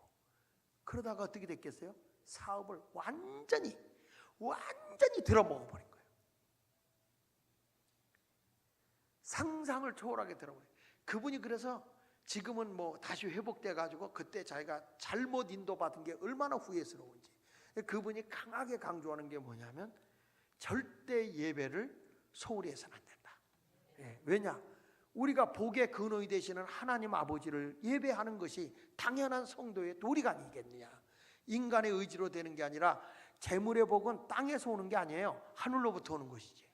그러다가 어떻게 됐겠어요? 사업을 완전히 들어먹어 버린 거예요. 상상을 초월하게 들어버려요. 그분이 그래서 지금은 뭐 다시 회복돼 가지고 그때 자기가 잘못 인도받은 게 얼마나 후회스러운지. 그분이 강하게 강조하는 게 뭐냐면 절대 예배를 소홀히 해서는 안 된다. 왜냐? 우리가 복의 근원이 되시는 하나님 아버지를 예배하는 것이 당연한 성도의 도리가 아니겠느냐. 인간의 의지로 되는 게 아니라 재물의 복은 땅에서 오는 게 아니에요. 하늘로부터 오는 것이지.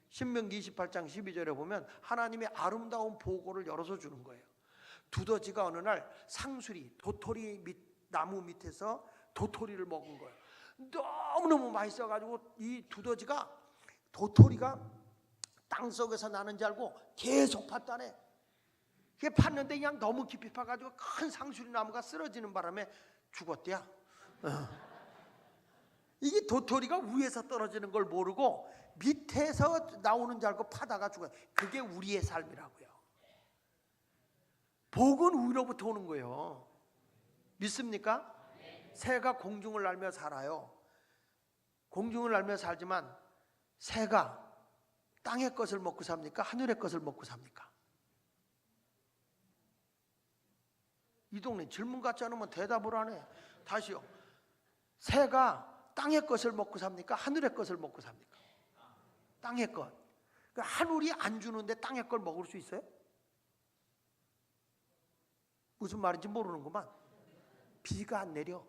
신명기 28장 12절에 보면 하나님의 아름다운 보고를 열어서 주는 거예요. 두더지가 어느 날 상수리 도토리 나무 밑에서 도토리를 먹은 거예요. 너무너무 맛있어가지고 이 두더지가 도토리가 땅속에서 나는 줄 알고 계속 팠다네. 그게 팠는데 그냥 너무 깊이 파가지고 큰 상수리 나무가 쓰러지는 바람에 죽었대야. 이게 도토리가 위에서 떨어지는 걸 모르고 밑에서 나오는 줄 알고 파다가 죽어요. 그게 우리의 삶이라고요. 복은 위로부터 오는 거예요. 믿습니까? 새가 공중을 날며 살아요. 공중을 날며 살지만 새가 땅의 것을 먹고 삽니까? 하늘의 것을 먹고 삽니까? 이 동네 질문 같지 않으면 대답을 안 해. 다시요. 새가 땅의 것을 먹고 삽니까? 하늘의 것을 먹고 삽니까? 땅의 것. 그러니까 하늘이 안 주는데 땅의 걸 먹을 수 있어요? 무슨 말인지 모르는구만. 비가 안 내려.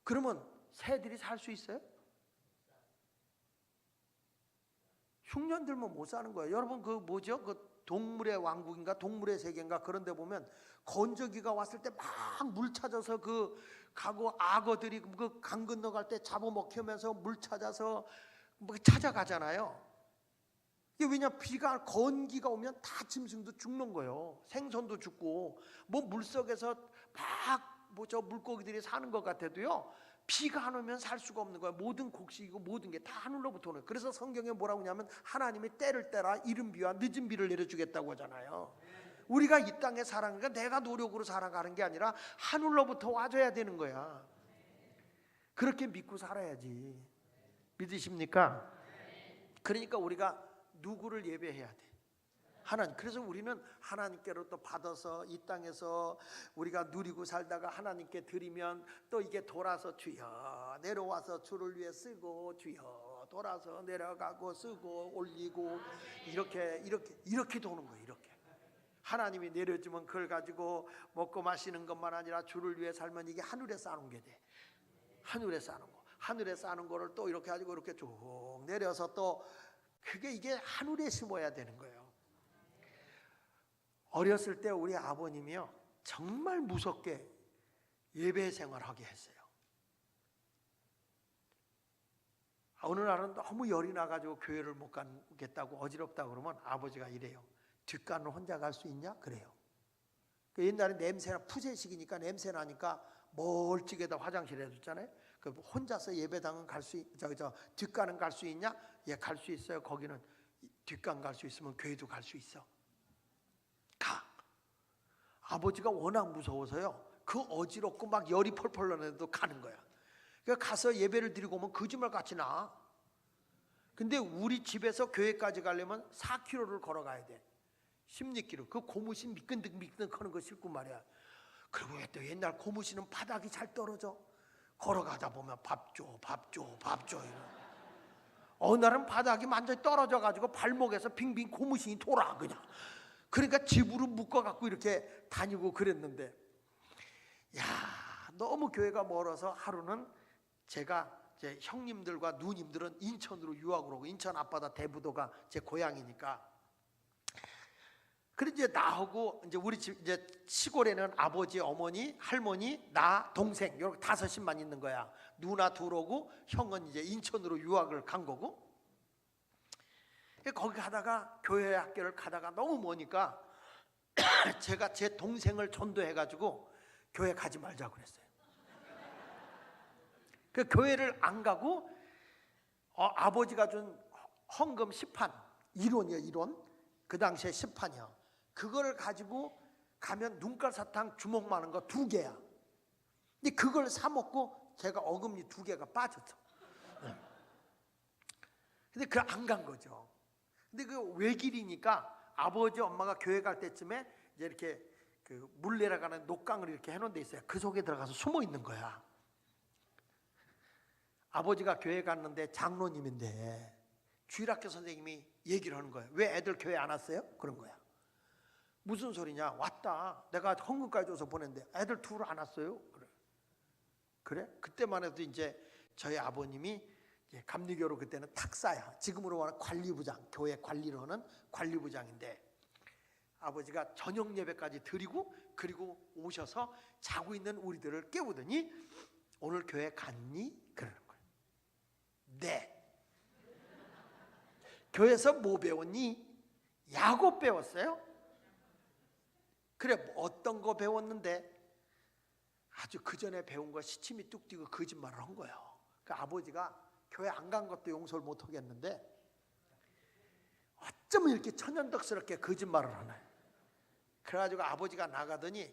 그러면 새들이 살 수 있어요? 흉년들면 못 사는 거예요. 여러분 그 뭐죠? 그 동물의 왕국인가 동물의 세계인가 그런 데 보면 건조기가 왔을 때 막 물 찾아서 그 가고 악어들이 그 강 건너갈 때 잡아먹히면서 물 찾아서 뭐 찾아가잖아요. 이게 왜냐 비가 건기가 오면 다 짐승도 죽는 거예요. 생선도 죽고 뭐 물속에서 막 뭐 저 물고기들이 사는 것 같아도요. 비가 안 오면 살 수가 없는 거예요. 모든 곡식이고 모든 게 다 하늘로부터 오는 거예요. 그래서 성경에 뭐라고 하냐면 하나님이 때를 때라 이른 비와 늦은 비를 내려주겠다고 하잖아요. 우리가 이 땅에 살아가는 게 내가 노력으로 살아가는 게 아니라 하늘로부터 와줘야 되는 거야. 그렇게 믿고 살아야지. 믿으십니까? 그러니까 우리가 누구를 예배해야 돼? 하나님. 그래서 우리는 하나님께로 또 받아서 이 땅에서 우리가 누리고 살다가 하나님께 드리면 또 이게 돌아서 주여 내려와서 주를 위해 쓰고 주여 돌아서 내려가고 쓰고 올리고 이렇게 도는 거예요. 이렇게 하나님이 내려주면 그걸 가지고 먹고 마시는 것만 아니라 주를 위해 살면 이게 하늘에 쌓는 게 돼. 하늘에 쌓는 거. 하늘에 쌓는 거를 또 이렇게 가지고 이렇게 쭉 내려서 또 이게 하늘에 심어야 되는 거예요. 어렸을 때 우리 아버님이요 정말 무섭게 예배 생활하게 했어요. 어느 날은 너무 열이 나가지고 교회를 못 가겠다고 어지럽다 그러면 아버지가 이래요. 뒷간을 혼자 갈 수 있냐? 그래요. 옛날에 냄새나 푸세식이니까 냄새 나니까 멀찍이다 화장실에 뒀잖아요. 그 혼자서 예배당은 갈 수 뒷간은 갈 수 있냐? 예, 갈 수 있어요. 거기는 뒷간 갈 수 있으면 교회도 갈 수 있어. 가. 아버지가 워낙 무서워서요. 그 어지럽고 막 열이 펄펄 나는데도 가는 거야. 그러니까 가서 예배를 드리고 오면 거짓말 같이 나. 근데 우리 집에서 교회까지 가려면 4km를 걸어가야 돼. 16km. 그 고무신 미끈득미끈득 하는 거 싫고 말이야. 그리고 또 옛날 고무신은 바닥이 잘 떨어져. 걸어가다 보면 밥 줘. 어느 날은 바닥이 완전히 떨어져가지고 발목에서 빙빙 고무신이 돌아 그냥. 그러니까 집으로 묶어갖고 이렇게 다니고 그랬는데, 야 너무 교회가 멀어서 하루는 제가 제 형님들과 누님들은 인천으로 유학을 오고 인천 앞바다 대부도가 제 고향이니까. 그래 이제 나하고 이제 우리 집 이제 시골에는 아버지, 어머니, 할머니, 나, 동생 이렇게 5씩만 있는 거야. 누나 둘 오고 형은 이제 인천으로 유학을 간 거고. 거기 가다가 교회 학교를 가다가 너무 머니까 제가 제 동생을 전도해가지고 교회 가지 말자고 그랬어요. 그 교회를 안 가고 아버지가 준 헌금 10판 1원이요 1원. 그 당시에 10판이요. 그걸 가지고 가면 눈깔 사탕 주먹 많은 거 2개야. 근데 그걸 사 먹고 제가 어금니 2개가 빠졌어. 근데 그걸 안 간 거죠. 근데 그 외길이니까 아버지 엄마가 교회 갈 때쯤에 이제 이렇게 그 물 내려가는 녹강을 이렇게 해놓은 데 있어요. 그 속에 들어가서 숨어 있는 거야. 아버지가 교회 갔는데 장로님인데 주일학교 선생님이 얘기를 하는 거예요. 왜 애들 교회 안 왔어요? 그런 거야. 무슨 소리냐? 왔다. 내가 헌금까지 줘서 보냈는데 애들 둘 안 왔어요. 그래. 그래? 그때만 해도 이제 저희 아버님이 이제 감리교로 그때는 탁사야. 지금으로 말하면 관리부장, 교회 관리로는 관리부장인데 아버지가 저녁 예배까지 드리고 그리고 오셔서 자고 있는 우리들을 깨우더니 오늘 교회 갔니? 그러는 거예요. 네. 교회에서 뭐 배웠니? 야곱 배웠어요? 그래, 어떤 거 배웠는데? 아주 그 전에 배운 거 시침이 뚝 뛰고 거짓말을 한 거예요. 그 아버지가 교회 안 간 것도 용서를 못 하겠는데 어쩌면 이렇게 천연덕스럽게 거짓말을 하나요? 그래가지고 아버지가 나가더니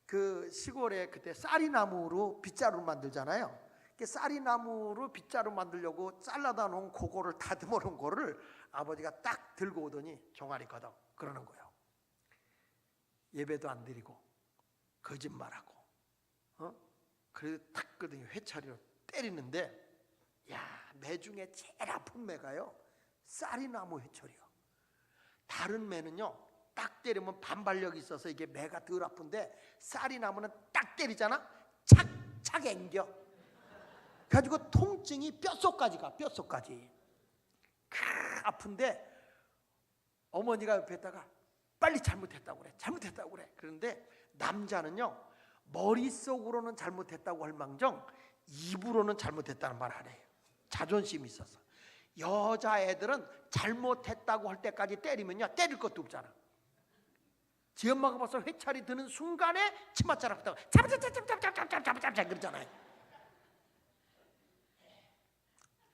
그 시골에 그때 쌀이나무로 빗자루 만들잖아요. 쌀이나무로 빗자루 만들려고 잘라다 놓은 그거를 다듬어 놓은 거를 아버지가 딱 들고 오더니 종아리 걷어 그러는 거예요. 예배도 안 드리고 거짓말하고 그래도 탁 거더니 회차리로 때리는데 야, 매 중에 제일 아픈 매가요 쌀이나무 회초리요. 다른 매는요 딱 때리면 반발력이 있어서 이게 매가 덜 아픈데 쌀이나무는 딱 때리잖아 착착 앵겨 가지고 통증이 뼛속까지 가. 뼛속까지 아픈데 어머니가 옆에 있다가 빨리 잘못했다고 그래 잘못했다고 그래. 그런데 남자는요 머릿속으로는 잘못했다고 할 망정 입으로는 잘못했다는 말 안 해요. 자존심이 있어서. 여자애들은 잘못했다고 할 때까지 때리면요 때릴 것도 없잖아. 지 엄마가 벌써 회차리 드는 순간에 치맛자락 했다고 잡잡잡잡잡잡잡잡잡 그러잖아요.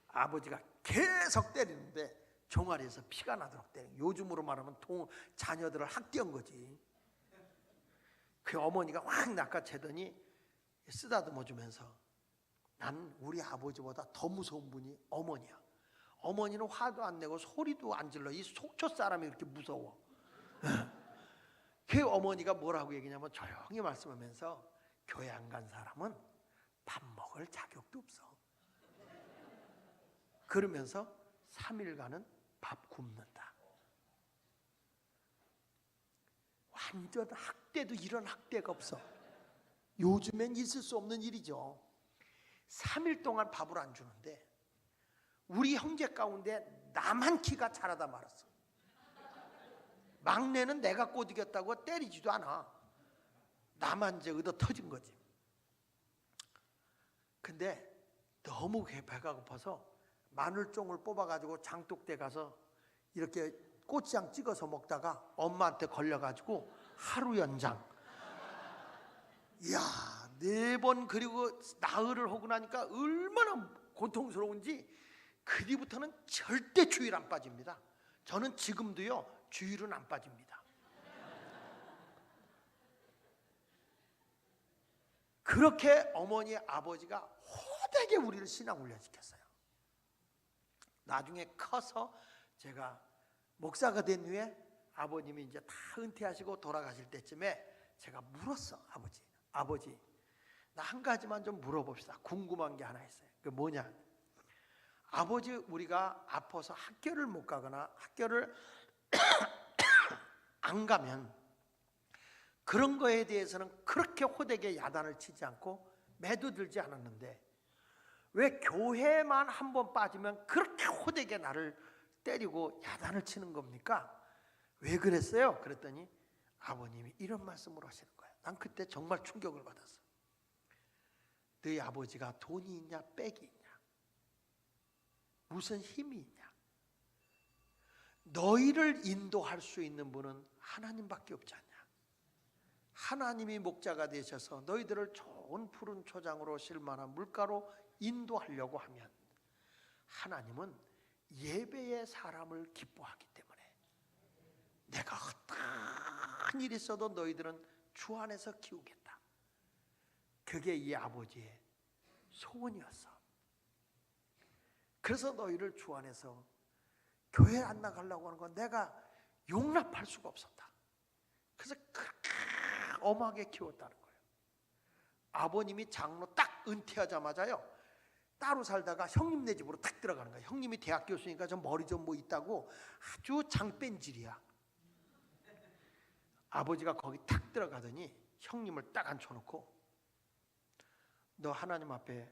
아버지가 계속 때리는데 종아리에서 피가 나도록 때려. 요즘으로 말하면 자녀들을 학대한 거지. 그 어머니가 확 낚아채더니 쓰다듬어 주면서 난 우리 아버지보다 더 무서운 분이 어머니야. 어머니는 화도 안 내고 소리도 안 질러. 이 속초 사람이 그렇게 무서워. 그 어머니가 뭐라고 얘기냐면 조용히 말씀하면서 교회 안 간 사람은 밥 먹을 자격도 없어. 그러면서 3일간은 밥 굶는다. 완전 학대도 이런 학대가 없어. 요즘엔 있을 수 없는 일이죠. 3일 동안 밥을 안 주는데 우리 형제 가운데 나만 키가 자라다 말았어. 막내는 내가 꼬드겼다고 때리지도 않아. 나만 이제 얻어 터진 거지. 근데 너무 배가 고파서 마늘종을 뽑아가지고 장독대 가서 이렇게 고추장 찍어서 먹다가 엄마한테 걸려가지고 하루 연장. 이야, 4번 그리고 나흘을 하고 나니까 얼마나 고통스러운지 그 뒤부터는 절대 주일 안 빠집니다. 저는 지금도요 주일은 안 빠집니다. 그렇게 어머니 아버지가 호되게 우리를 신앙 훈련시켰어요. 나중에 커서 제가 목사가 된 후에 아버님이 이제 다 은퇴하시고 돌아가실 때쯤에 제가 물었어. 아버지 나 한 가지만 좀 물어봅시다. 궁금한 게 하나 있어요. 그게 뭐냐, 아버지 우리가 아파서 학교를 못 가거나 학교를 안 가면 그런 거에 대해서는 그렇게 호되게 야단을 치지 않고 매도 들지 않았는데 왜 교회만 한번 빠지면 그렇게 호되게 나를 때리고 야단을 치는 겁니까? 왜 그랬어요? 그랬더니 아버님이 이런 말씀을 하시는 거예요. 난 그때 정말 충격을 받았어. 너희 아버지가 돈이 있냐 빽이 있냐 무슨 힘이 있냐, 너희를 인도할 수 있는 분은 하나님밖에 없지 않냐. 하나님이 목자가 되셔서 너희들을 좋은 푸른 초장으로 실만한 물가로 인도하려고 하면 하나님은 예배의 사람을 기뻐하기 때문에 내가 어떤 일이 있어도 너희들은 주 안에서 키우겠다. 그게 이 아버지의 소원이었어. 그래서 너희를 주 안에서 교회 안 나가려고 하는 건 내가 용납할 수가 없었다. 그래서 그렇게 엄하게 키웠다는 거예요. 아버님이 장로 딱 은퇴하자마자요 따로 살다가 형님네 집으로 딱 들어가는 거예요. 형님이 대학 교수니까 좀 머리 좀 뭐 있다고 아주 장뺀질이야. 아버지가 거기 탁 들어가더니 형님을 딱 앉혀놓고 너 하나님 앞에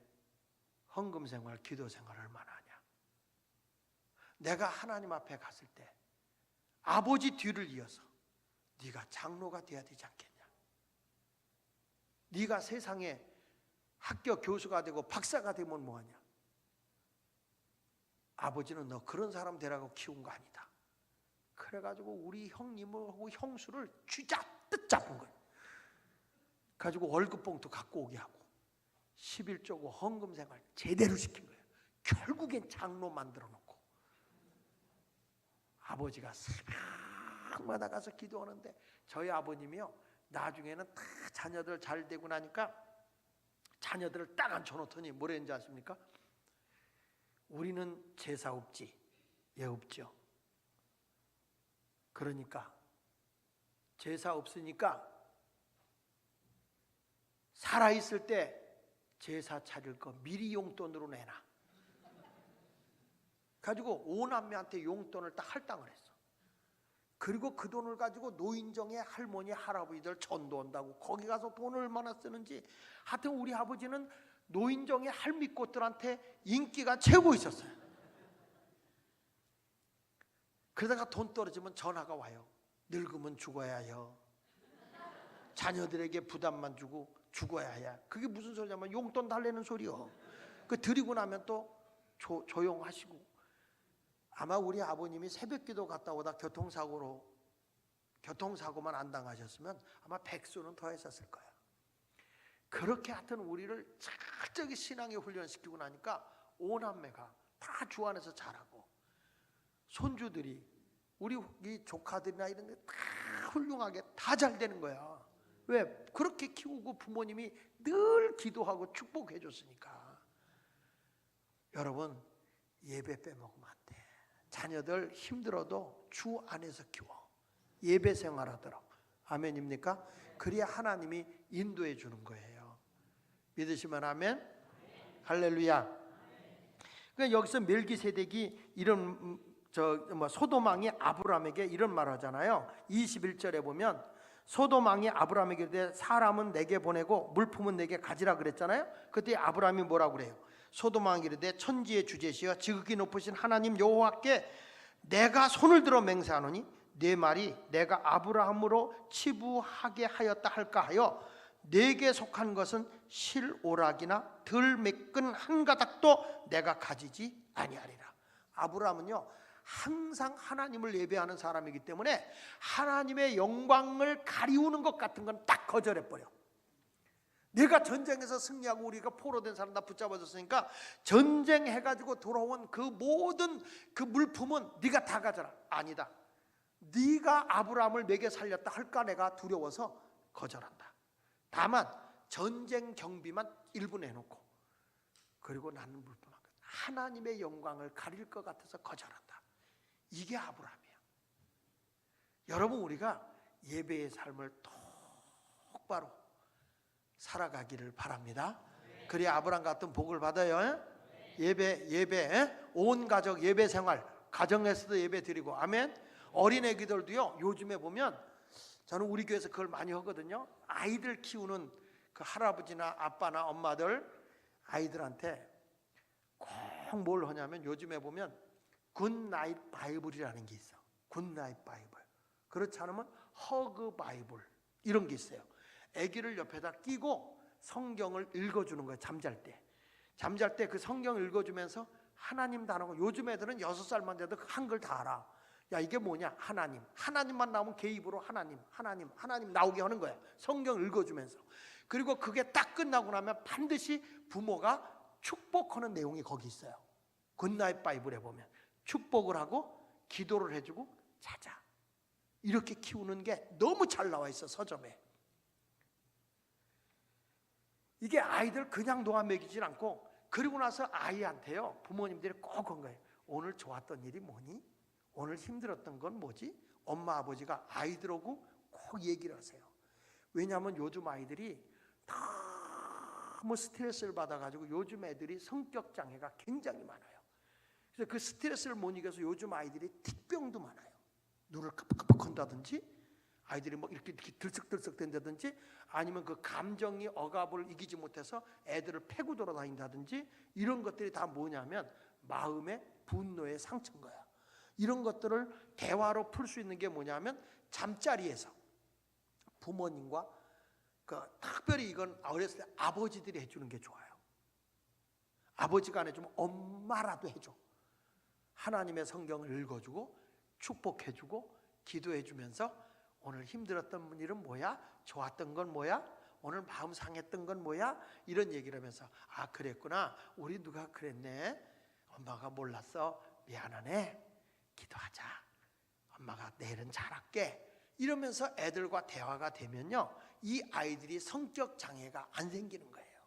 헌금 생활, 기도 생활 얼마나 하냐? 내가 하나님 앞에 갔을 때 아버지 뒤를 이어서 네가 장로가 돼야 되지 않겠냐? 네가 세상에 학교 교수가 되고 박사가 되면 뭐하냐? 아버지는 너 그런 사람 되라고 키운 거 아니다. 그래가지고 우리 형님하고 형수를 쥐잡듯 잡은 거예요. 가지고 월급봉투 갖고 오게 하고 11조고 헌금 생활 제대로 시킨 거예요. 결국엔 장로 만들어 놓고 아버지가 새벽마다 가서 기도하는데 저희 아버님이요 나중에는 다 자녀들 잘 되고 나니까 자녀들을 딱 앉혀놓더니 뭐랬는지 아십니까? 우리는 제사 없지, 얘 없죠. 그러니까 제사 없으니까 살아있을 때 제사 차릴 거 미리 용돈으로 내놔. 가지고 오남매한테 용돈을 딱 할당을 했어. 그리고 그 돈을 가지고 노인정에 할머니 할아버지들 전도한다고 거기 가서 돈을 얼마나 쓰는지. 하여튼 우리 아버지는 노인정의 할미꽃들한테 인기가 최고 있었어요. 그러다가 돈 떨어지면 전화가 와요. 늙으면 죽어야 해요. 자녀들에게 부담만 주고 죽어야 해. 그게 무슨 소리냐면 용돈 달래는 소리요. 그 드리고 나면 또 조용하시고. 아마 우리 아버님이 새벽기도 갔다 오다 교통사고만 안 당하셨으면 아마 백수는 더 했었을 거야. 그렇게 하여튼 우리를 철저히 신앙에 훈련시키고 나니까 오남매가 다 주 안에서 자라고 손주들이 우리 이 조카들이나 이런 게 다 훌륭하게 다 잘 되는 거야. 왜? 그렇게 키우고 부모님이 늘 기도하고 축복해 줬으니까. 여러분 예배 빼먹으면 안 돼. 자녀들 힘들어도 주 안에서 키워. 예배 생활하도록. 아멘입니까? 그래야 하나님이 인도해 주는 거예요. 믿으시면 아멘? 할렐루야. 그러니까 여기서 멜기세덱이 이런 소돔 왕이 아브라함에게 이런 말을 하잖아요. 21절에 보면 소돔 왕이 아브라함에게 이르되 사람은 내게 보내고 물품은 내게 가지라 그랬잖아요. 그때 아브라함이 뭐라고 그래요? 소돔 왕이 이르되 천지의 주제시여 지극히 높으신 하나님 여호와께 내가 손을 들어 맹세하노니 내 말이 내가 아브라함으로 치부하게 하였다 할까 하여 내게 속한 것은 실오락이나 덜 매끈 한 가닥도 내가 가지지 아니하리라. 아브라함은요 항상 하나님을 예배하는 사람이기 때문에 하나님의 영광을 가리우는 것 같은 건 딱 거절해버려. 내가 전쟁에서 승리하고 우리가 포로된 사람 다 붙잡아줬으니까 전쟁해가지고 돌아온 그 모든 그 물품은 네가 다 가져라. 아니다. 네가 아브라함을 먹여 살렸다 할까 내가 두려워서 거절한다. 다만 전쟁 경비만 일부 내놓고 그리고 나는 물품 하나님의 영광을 가릴 것 같아서 거절한다. 이게 아브라함이야. 여러분 우리가 예배의 삶을 똑바로 살아가기를 바랍니다. 그래야 아브라함 같은 복을 받아요. 예배 온 가족 예배 생활 가정에서도 예배 드리고 아멘. 어린애기들도요 요즘에 보면 저는 우리 교회에서 그걸 많이 하거든요. 아이들 키우는 그 할아버지나 아빠나 엄마들 아이들한테 꼭 뭘 하냐면 요즘에 보면 굿나잇 바이블이라는 게 있어. 굿나잇 바이블. 그렇지 않으면 허그 바이블 이런 게 있어요. 아기를 옆에다 끼고 성경을 읽어주는 거예요. 잠잘 때 그 성경 읽어주면서 하나님 단어가 요즘 애들은 6살만 돼도 그 한글 다 알아. 야 이게 뭐냐? 하나님만 나오면 개 입으로 하나님 나오게 하는 거야. 성경 읽어주면서. 그리고 그게 딱 끝나고 나면 반드시 부모가 축복하는 내용이 거기 있어요. 굿나잇 바이블에 보면 축복을 하고 기도를 해주고 자자 이렇게 키우는 게 너무 잘 나와 있어 서점에. 이게 아이들 그냥 놓아 먹이질 않고 그리고 나서 아이한테요 부모님들이 꼭 한 거예요. 오늘 좋았던 일이 뭐니? 오늘 힘들었던 건 뭐지? 엄마 아버지가 아이들하고 꼭 얘기를 하세요. 왜냐하면 요즘 아이들이 너무 스트레스를 받아가지고 요즘 애들이 성격 장애가 굉장히 많아요. 그래서 그 스트레스를 못 이겨서 요즘 아이들이 틱병도 많아요. 눈을 깜빡깜빡 한다든지 아이들이 뭐 이렇게 들썩들썩 된다든지, 아니면 그 감정이 억압을 이기지 못해서 애들을 패고 돌아다닌다든지, 이런 것들이 다 뭐냐면 마음의 분노의 상처인 거야. 이런 것들을 대화로 풀 수 있는 게 뭐냐면 잠자리에서 부모님과 특별히 이건 어렸을 때 아버지들이 해주는 게 좋아요. 아버지가 안 해주면 엄마라도 해줘. 하나님의 성경을 읽어주고 축복해주고 기도해주면서 오늘 힘들었던 일은 뭐야? 좋았던 건 뭐야? 오늘 마음 상했던 건 뭐야? 이런 얘기를 하면서 아 그랬구나, 우리 누가 그랬네, 엄마가 몰랐어, 미안하네, 기도하자, 엄마가 내일은 잘할게, 이러면서 애들과 대화가 되면요, 이 아이들이 성격 장애가 안 생기는 거예요.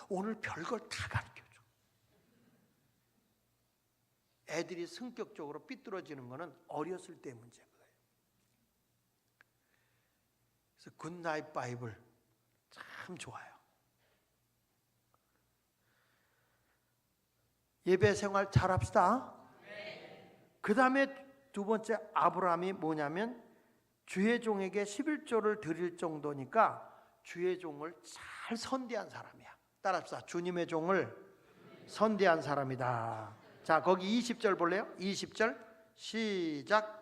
오늘 별걸 다 가르쳐줘. 애들이 성격적으로 삐뚤어지는 거는 어렸을 때 문제인 거예요. 그래서 굿나잇 바이블 참 좋아요. 예배 생활 잘합시다. 그 다음에 두 번째 아브라함이 뭐냐면 주의 종에게 11조를 드릴 정도니까 주의 종을 잘 선대한 사람이야. 따라합시다. 주님의 종을 선대한 사람이다. 자, 거기 20절 볼래요? 20절 시작.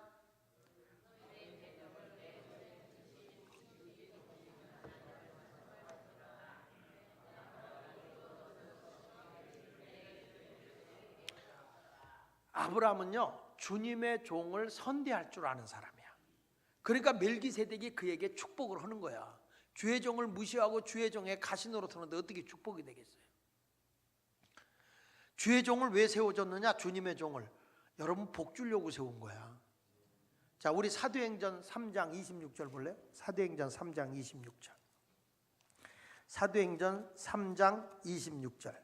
아브라함은요, 주님의 종을 선대할 줄 아는 사람이야. 그러니까 멜기세덱이 그에게 축복을 하는 거야. 주의 종을 무시하고 주의 종의 가시노로 트는데 어떻게 축복이 되겠어요? 주의 종을 왜 세워줬느냐? 주님의 종을 여러분 복 주려고 세운 거야. 자, 우리 사도행전 3장 26절 볼래요? 사도행전 3장 26절. 사도행전 3장 26절.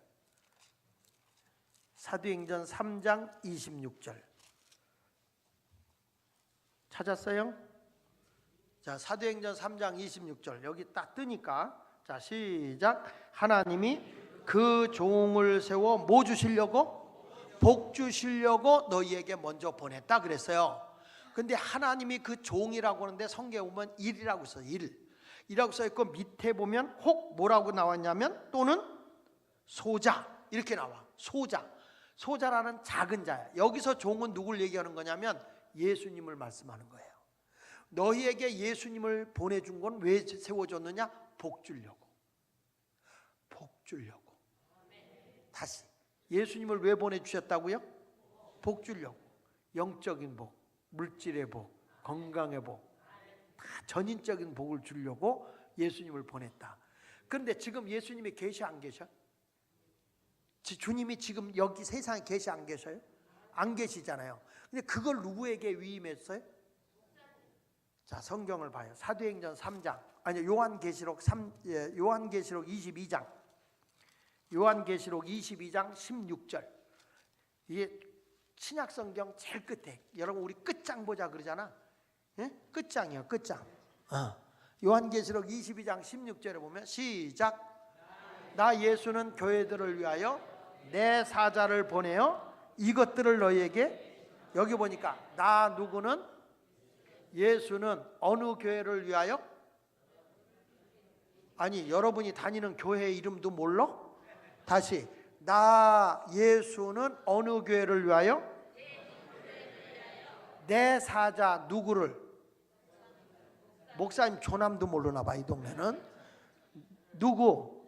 사도행전 3장 26절. 찾았어요? 자, 사도행전 3장 26절. 여기 딱 뜨니까 자, 시작. 하나님이 그 종을 세워 뭐 주시려고? 복 주시려고 너희에게 먼저 보냈다 그랬어요. 근데 하나님이 그 종이라고 하는데 성경에 보면 일이라고 써요. 일이라고 써있고 밑에 보면 혹 뭐라고 나왔냐면 또는 소자 이렇게 나와. 소자라는 작은 자야. 여기서 종은 누굴 얘기하는 거냐면 예수님을 말씀하는 거예요. 너희에게 예수님을 보내준 건 왜 세워줬느냐? 복 주려고. 다시 예수님을 왜 보내주셨다고요? 복 주려고. 영적인 복, 물질의 복, 건강의 복, 다 전인적인 복을 주려고 예수님을 보냈다. 그런데 지금 예수님이 계셔 안 계셔? 주님이 지금 여기 세상에 계시 안 계셔요? 안 계시잖아요. 근데 그걸 누구에게 위임했어요? 자, 성경을 봐요. 사도행전 3장 아니 요한계시록 22장. 요한계시록 22장 16절. 이게 신약성경 제일 끝에. 여러분 우리 끝장 보자 그러잖아. 예? 끝장이요, 끝장. 요한계시록 22장 16절에 보면 시작. 나 예수는 교회들을 위하여 내 사자를 보내어 이것들을 너희에게, 여기 보니까 나 누구는, 예수는 어느 교회를 위하여? 아니 여러분이 다니는 교회 이름도 몰라? 다시, 나 예수는 어느 교회를 위하여? 내 사자 누구를? 목사님 조남도 모르나 봐 이 동네는. 누구?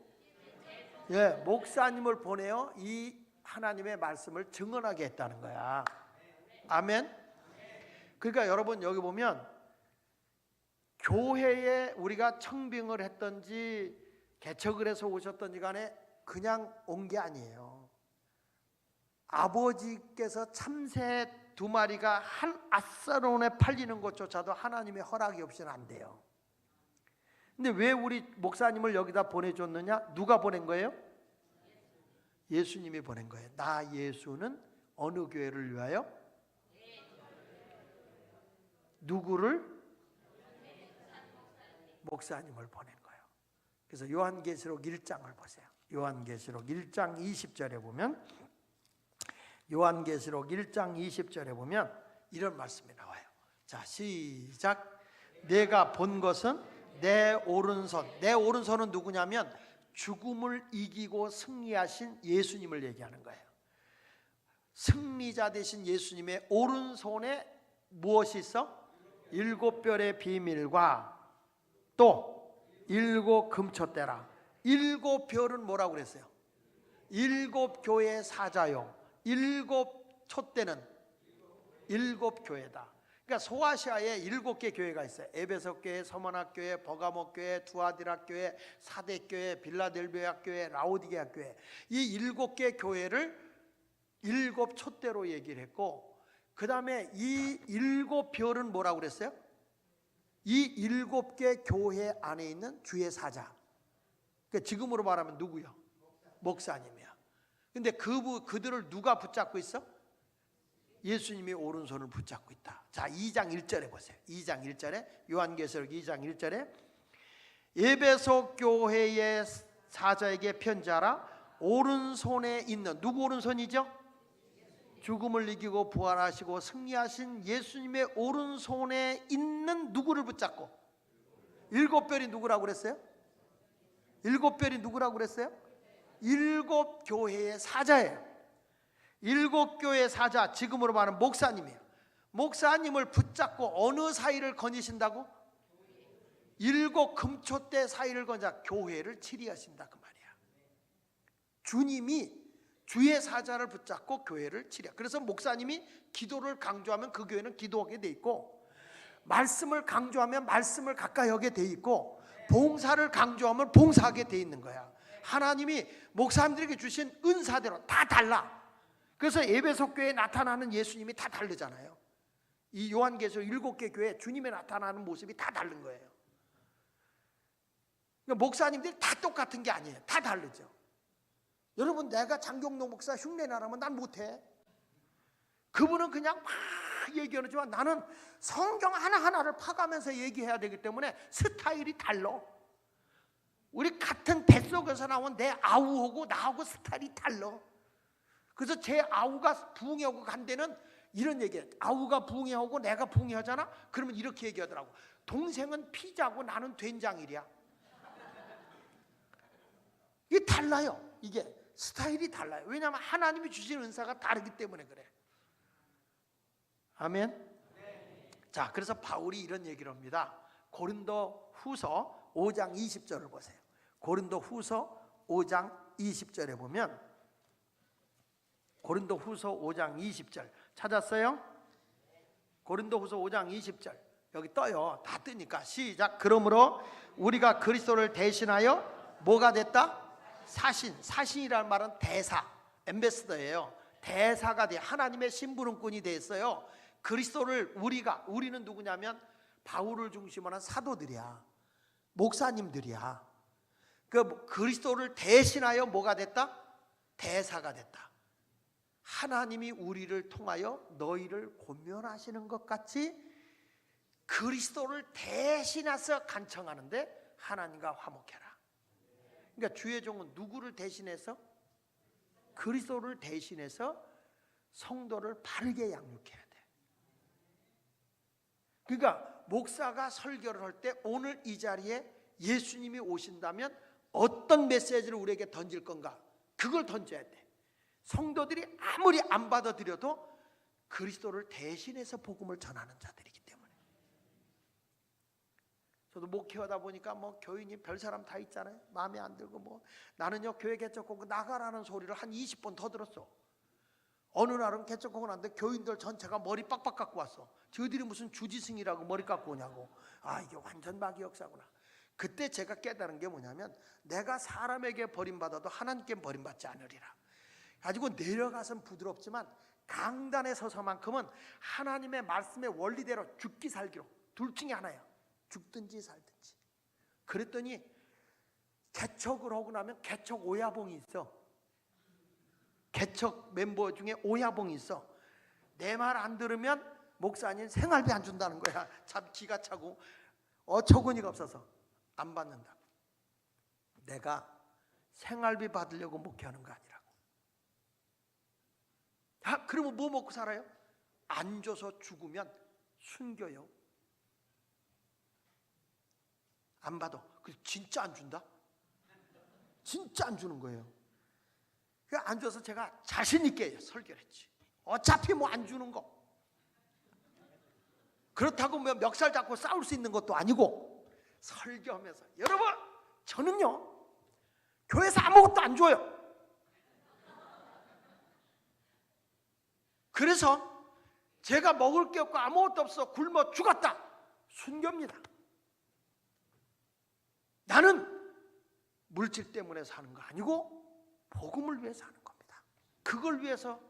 예, 목사님을 보내어 이 하나님의 말씀을 증언하게 했다는 거야. 아멘. 그러니까 여러분 여기 보면 교회에 우리가 청빙을 했던지 개척을 해서 오셨던지 간에 그냥 온 게 아니에요. 아버지께서 참새 2마리가 한 아사론에 팔리는 것조차도 하나님의 허락이 없이는 안 돼요. 근데 왜 우리 목사님을 여기다 보내줬느냐? 누가 보낸 거예요? 예수님이 보낸 거예요. 나 예수는 어느 교회를 위하여? 누구를? 목사님을 보낸 거예요. 그래서 요한계시록 1장을 보세요. 요한계시록 1장 20절에 보면, 요한계시록 1장 20절에 보면 이런 말씀이 나와요. 자, 시작. 내가 본 것은 내 오른손. 내 오른손은 누구냐면 죽음을 이기고 승리하신 예수님을 얘기하는 거예요. 승리자 되신 예수님의 오른손에 무엇이 있어? 7별의 비밀과 또 7 금초대라. 7별은 뭐라고 그랬어요? 7 교회 사자요. 7 촛대는 7 교회다. 그러니까 소아시아에 7개 교회가 있어요. 에베소 교회, 서머나 교회, 버가모 교회, 두아디라 교회, 사대 교회, 빌라델비아 교회, 라오디게아 교회. 이 7개 교회를 7 촛대로 얘기를 했고, 그 다음에 이 7별은 뭐라고 그랬어요? 이 7개 교회 안에 있는 주의 사자. 그러니까 지금으로 말하면 누구요? 목사님이야. 근데 그들을 누가 붙잡고 있어? 예수님이 오른손을 붙잡고 있다. 자, 2장 1절에 보세요. 2장 1절에 요한계시록 2장 1절에 에베소 교회의 사자에게 편지하라. 오른손에 있는, 누구 오른손이죠? 죽음을 이기고 부활하시고 승리하신 예수님의 오른손에 있는 누구를 붙잡고? 7별이 누구라고 그랬어요? 7별이 누구라고 그랬어요? 7 교회의 사자예요. 7 교회 사자, 지금으로 말하면 목사님이에요. 목사님을 붙잡고 어느 사이를 거니신다고? 7 금초대 사이를 거니자 교회를 치리하신다 그 말이야. 주님이 주의 사자를 붙잡고 교회를 치려. 그래서 목사님이 기도를 강조하면 그 교회는 기도하게 돼 있고, 말씀을 강조하면 말씀을 가까이 하게 돼 있고, 봉사를 강조하면 봉사하게 돼 있는 거야. 하나님이 목사님들에게 주신 은사대로 다 달라. 그래서 에베소 교회에 나타나는 예수님이 다 다르잖아요. 이 요한계시록 7개 교회 주님의 나타나는 모습이 다 다른 거예요. 그러니까 목사님들이 다 똑같은 게 아니에요. 다 다르죠. 여러분, 내가 장경록 목사 흉내내라면 난 못해. 그분은 그냥 막 얘기하지만 나는 성경 하나하나를 파가면서 얘기해야 되기 때문에 스타일이 달라. 우리 같은 뱃속에서 나온 내 아우하고 나하고 스타일이 달라. 그래서 제 아우가 부흥회하고 간 데는 이런 얘기예요. 아우가 부흥회하고 내가 부흥회하잖아. 그러면 이렇게 얘기하더라고. 동생은 피자고 나는 된장이랴. 이게 달라요. 이게 스타일이 달라요. 왜냐하면 하나님이 주신 은사가 다르기 때문에 그래. 아멘. 자, 그래서 바울이 이런 얘기를 합니다. 고린도 후서 5장 20절을 보세요. 고린도 후서 5장 20절에 보면, 고린도 후서 5장 20절 찾았어요? 고린도 후서 5장 20절 여기 떠요. 다 뜨니까 시작. 그러므로 우리가 그리스도를 대신하여 뭐가 됐다? 사신이라는 말은 대사, 엠베스더예요. 대사가 돼. 하나님의 심부름꾼이 됐어요. 그리스도를 우리는 누구냐면 바울을 중심으로 한 사도들이야. 목사님들이야. 그 그리스도를 대신하여 뭐가 됐다? 대사가 됐다. 하나님이 우리를 통하여 너희를 권면하시는 것 같이 그리스도를 대신해서 간청하는데 하나님과 화목해라. 그러니까 주의 종은 누구를 대신해서? 그리스도를 대신해서 성도를 바르게 양육해야 돼. 그러니까 목사가 설교를 할 때 오늘 이 자리에 예수님이 오신다면 어떤 메시지를 우리에게 던질 건가? 그걸 던져야 돼. 성도들이 아무리 안 받아들여도 그리스도를 대신해서 복음을 전하는 자들이기 때문에. 저도 목회하다 보니까 뭐 교인이 별 사람 다 있잖아요. 마음에 안 들고 뭐 나는요 교회 개척하고 나가라는 소리를 한 20번 더 들었어. 어느 날은 개척하고 났는데 교인들 전체가 머리 빡빡 깎고 왔어. 저들이 무슨 주지승이라고 머리 깎고 오냐고. 아, 이게 완전 마귀 역사구나. 그때 제가 깨달은 게 뭐냐면 내가 사람에게 버림받아도 하나님께 버림받지 않으리라. 가지고 내려가선 부드럽지만 강단에 서서만큼은 하나님의 말씀의 원리대로 죽기 살기로 둘 중에 하나야. 죽든지 살든지. 그랬더니 개척을 하고 나면 개척 오야봉이 있어. 개척 멤버 중에 오야봉이 있어. 내 말 안 들으면 목사님 생활비 안 준다는 거야. 참 기가 차고 어처구니가 없어서 안 받는다. 내가 생활비 받으려고 목회하는 거 아니라고. 아, 그러면 뭐 먹고 살아요? 안 줘서 죽으면 순교요. 안 받아. 진짜 안 준다? 진짜 안 주는 거예요. 안 줘서 제가 자신 있게 설교를 했지. 어차피 뭐 안 주는 거. 그렇다고 뭐 멱살 잡고 싸울 수 있는 것도 아니고 설교하면서 여러분 저는요 교회에서 아무것도 안 줘요. 그래서 제가 먹을 게 없고 아무것도 없어 굶어 죽었다. 순교입니다. 나는 물질 때문에 사는 거 아니고 복음을 위해서 사는 겁니다. 그걸 위해서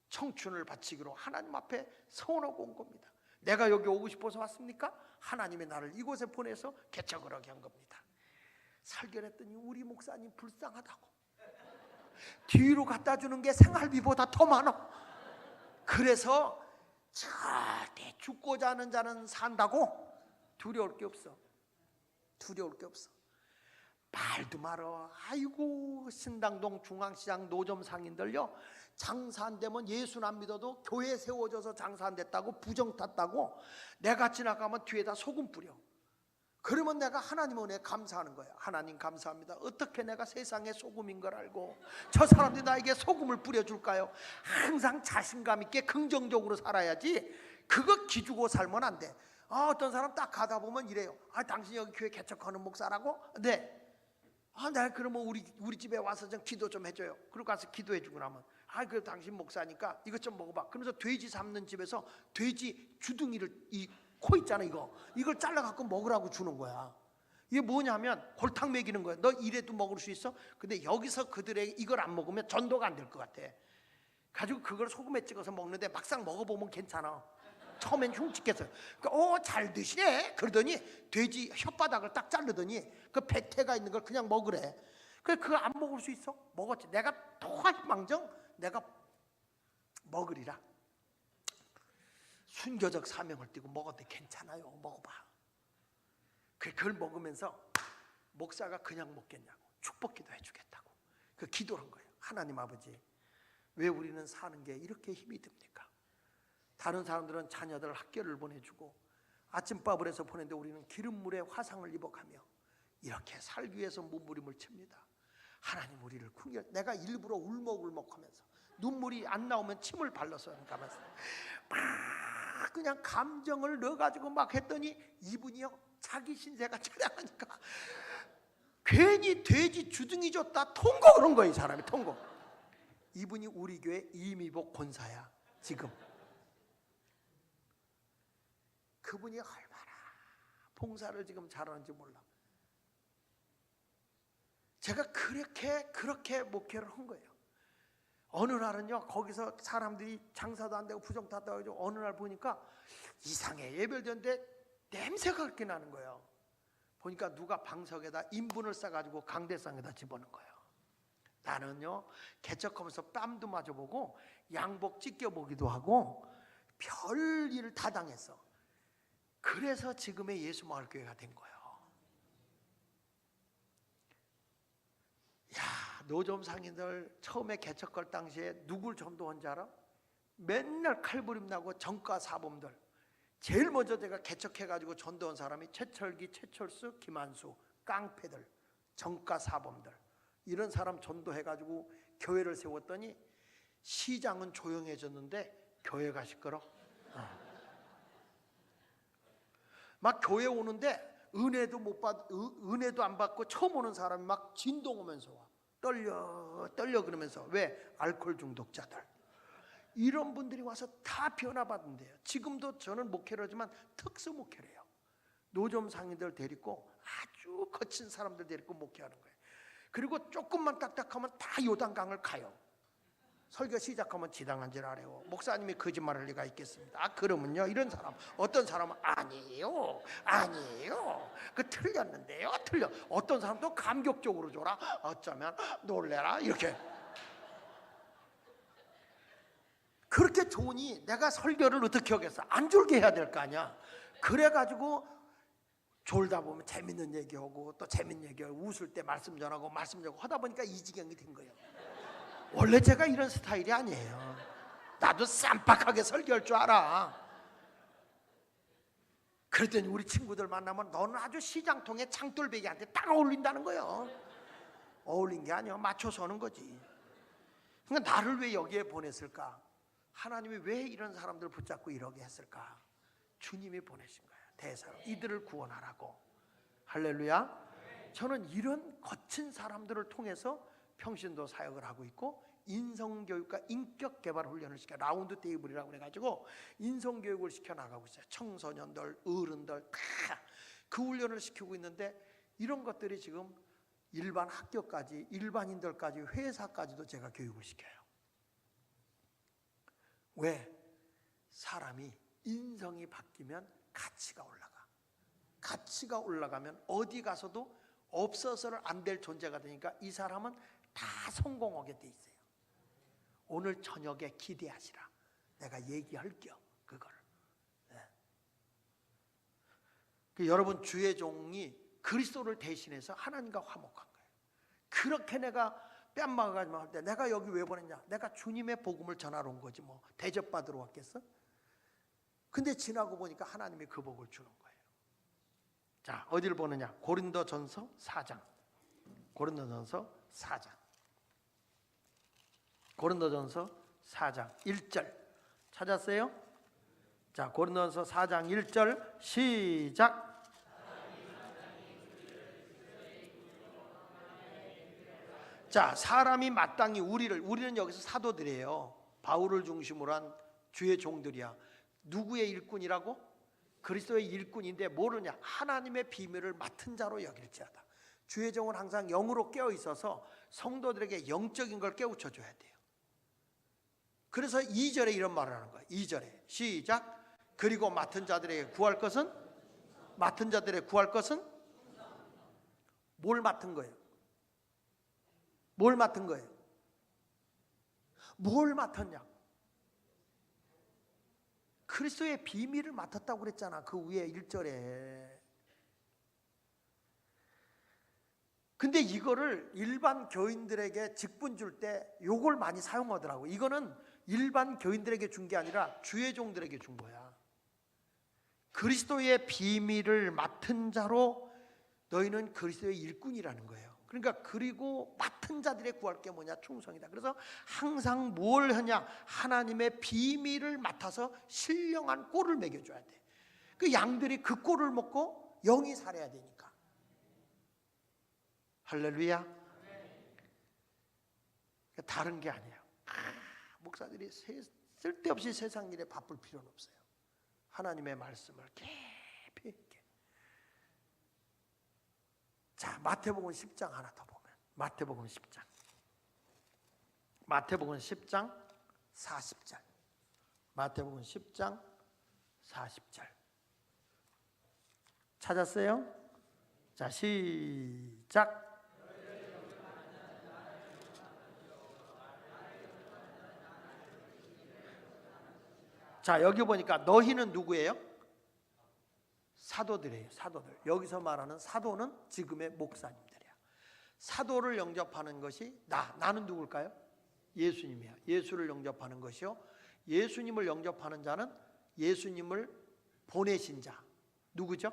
청춘을 바치기로 하나님 앞에 서원하고 온 겁니다. 내가 여기 오고 싶어서 왔습니까? 하나님이 나를 이곳에 보내서 개척을 하게 한 겁니다. 설교했더니 우리 목사님 불쌍하다고. 뒤로 갖다 주는 게 생활비보다 더 많아. 그래서 절대 죽고자 하는 자는 산다고 두려울 게 없어. 두려울 게 없어. 말도 말어. 아이고 신당동 중앙시장 노점 상인들요 장사 안 되면 예수 안 믿어도 교회 세워져서 장사 안 됐다고 부정 탔다고 내가 지나가면 뒤에다 소금 뿌려. 그러면 내가 하나님 은혜에 감사하는 거야. 하나님 감사합니다. 어떻게 내가 세상에 소금인 걸 알고 저 사람들이 나에게 소금을 뿌려줄까요? 항상 자신감 있게 긍정적으로 살아야지. 그거 기주고 살면 안 돼. 어떤 사람 딱 가다 보면 이래요. 당신 여기 교회 개척하는 목사라고? 네. 내가 그러면 우리 집에 와서 좀 기도 좀 해줘요. 그리고 가서 기도해 주고 나면 그래 당신 목사니까 이것 좀 먹어봐. 그러면서 돼지 삶는 집에서 돼지 주둥이를 이 코 있잖아 이걸 잘라 갖고 먹으라고 주는 거야. 이게 뭐냐면 골탕 먹이는 거야. 너 이래도 먹을 수 있어? 근데 여기서 그들에게 이걸 안 먹으면 전도가 안 될 것 같아. 가지고 그걸 소금에 찍어서 먹는데 막상 먹어보면 괜찮아. 처음엔 흉측했어요. 그러니까 잘 드시네. 그러더니 돼지 혓바닥을 딱 자르더니 그 백태가 있는 걸 그냥 먹으래. 그래 그거 안 먹을 수 있어? 먹었지. 내가 토하망정 내가 먹으리라. 순교적 사명을 띠고 먹어도 괜찮아요. 먹어봐. 그걸 먹으면서 목사가 그냥 먹겠냐고 축복기도 해주겠다고 그 기도를 한 거예요. 하나님 아버지 왜 우리는 사는 게 이렇게 힘이 듭니까? 다른 사람들은 자녀들 학교를 보내주고 아침밥을 해서 보내는데 우리는 기름물에 화상을 입어가며 이렇게 살기 위해서 몸부림을 칩니다. 하나님 우리를 궁여. 내가 일부러 울먹울먹하면서 눈물이 안 나오면 침을 발라서 가면서 막 그냥 감정을 넣어가지고 막 했더니 이분이요 자기 신세가 처량하니까 괜히 돼지 주둥이 줬다 통고 그런 거예요. 이 사람이 통고. 이분이 우리 교회 이미복 권사야 지금. 그분이 얼마나 봉사를 지금 잘하는지 몰라. 제가 그렇게 목회를 한 거예요. 어느 날은요 거기서 사람들이 장사도 안 되고 부정 탔다고 해서 어느 날 보니까 이상해. 예배드렸는데 냄새가 그렇게 나는 거예요. 보니까 누가 방석에다 인분을 싸가지고 강대상에다 집어넣은 거예요. 나는요 개척하면서 뺨도 맞아보고 양복 찢겨보기도 하고 별일을 다 당했어. 그래서 지금의 예수마을교회가 된 거예요. 노점 상인들 처음에 개척할 당시에 누굴 전도한 줄 알아? 맨날 칼부림 나고 정가 사범들. 제일 먼저 제가 개척해가지고 전도한 사람이 최철기, 최철수, 김한수, 깡패들, 정가 사범들. 이런 사람 전도해가지고 교회를 세웠더니 시장은 조용해졌는데 교회가 시끄러. 막 교회 오는데 은혜도 안 받고 처음 오는 사람이 막 진동하면서 와. 떨려 그러면서. 왜? 알코올 중독자들. 이런 분들이 와서 다 변화받는데요. 지금도 저는 목회를 하지만 특수 목회를 해요. 노점 상인들 데리고 아주 거친 사람들 데리고 목회하는 거예요. 그리고 조금만 딱딱하면 다 요단강을 가요. 설교 시작하면 지당한 줄 알아요. 목사님이 거짓말할 리가 있겠습니다. 그러면요 이런 사람 어떤 사람은 아니에요 그 틀렸는데요 틀려. 어떤 사람도 감격적으로 줘라. 어쩌면 놀래라. 이렇게 그렇게 좋으니 내가 설교를 어떻게 하겠어. 안 졸게 해야 될 거 아니야. 그래가지고 졸다 보면 재밌는 얘기하고 또 재밌는 얘기하고 웃을 때 말씀 전하고 하다 보니까 이 지경이 된 거예요. 원래 제가 이런 스타일이 아니에요. 나도 쌈박하게 설교할 줄 알아. 그랬더니 우리 친구들 만나면 너는 아주 시장통에 창돌배기한테 딱 어울린다는 거예요. 어울린 게 아니야. 맞춰서 하는 거지. 그러니까 나를 왜 여기에 보냈을까? 하나님이 왜 이런 사람들 붙잡고 이러게 했을까? 주님이 보내신 거예요. 대사로 이들을 구원하라고. 할렐루야. 저는 이런 거친 사람들을 통해서 평신도 사역을 하고 있고, 인성교육과 인격개발 훈련을 시켜, 라운드 테이블이라고 해가지고 인성교육을 시켜나가고 있어요. 청소년들, 어른들 다 그 훈련을 시키고 있는데, 이런 것들이 지금 일반 학교까지, 일반인들까지, 회사까지도 제가 교육을 시켜요. 왜? 사람이 인성이 바뀌면 가치가 올라가. 가치가 올라가면 어디 가서도 없어서는 안 될 존재가 되니까 이 사람은 다 성공하게 돼 있어요. 오늘 저녁에 기대하시라. 내가 얘기할게요. 그걸. 네. 여러분, 주의 종이 그리스도를 대신해서 하나님과 화목한 거예요. 그렇게 내가 뺨막아가지고 할 때 내가 여기 왜 보냈냐? 내가 주님의 복음을 전하러 온 거지 뭐 대접받으러 왔겠어? 근데 지나고 보니까 하나님이 그 복을 주는 거예요. 자, 어디를 보느냐? 고린도전서 4장. 고린도전서 4장. 고린도전서 4장 1절 찾았어요? 자, 고린도전서 4장 1절 시작. 자, 사람이 마땅히 우리는 여기서 사도들이에요. 바울을 중심으로 한 주의 종들이야. 누구의 일꾼이라고? 그리스도의 일꾼인데 모르냐? 하나님의 비밀을 맡은 자로 여길지어다. 주의 종은 항상 영으로 깨어 있어서 성도들에게 영적인 걸 깨우쳐 줘야 돼요. 그래서 2절에 이런 말을 하는 거예요. 2절에 시작. 그리고 맡은 자들에게 구할 것은, 맡은 자들에게 구할 것은 뭘 맡은 거예요? 뭘 맡은 거예요? 뭘 맡았냐? 그리스도의 비밀을 맡았다고 그랬잖아. 그 위에 1절에. 근데 이거를 일반 교인들에게 직분 줄 때 요걸 많이 사용하더라고. 이거는 일반 교인들에게 준 게 아니라 주의 종들에게 준 거야. 그리스도의 비밀을 맡은 자로 너희는 그리스도의 일꾼이라는 거예요. 그러니까 그리고 맡은 자들의 구할 게 뭐냐? 충성이다. 그래서 항상 뭘 하냐? 하나님의 비밀을 맡아서 신령한 꼴을 먹여줘야 돼. 그 양들이 그 꼴을 먹고 영이 살아야 되니까. 할렐루야. 다른 게 아니에요. 목사들이 쓸데없이 세상 일에 바쁠 필요는 없어요. 하나님의 말씀을 깊이 있게. 자, 마태복음 10장 하나 더 보면, 마태복음 10장, 마태복음 10장 40절, 마태복음 10장 40절 찾았어요? 자, 시작. 자, 여기 보니까 너희는 누구예요? 사도들이에요. 사도들. 여기서 말하는 사도는 지금의 목사님들이야. 사도를 영접하는 것이 나는 누굴까요? 예수님이야. 예수를 영접하는 것이요, 예수님을 영접하는 자는 예수님을 보내신 자, 누구죠?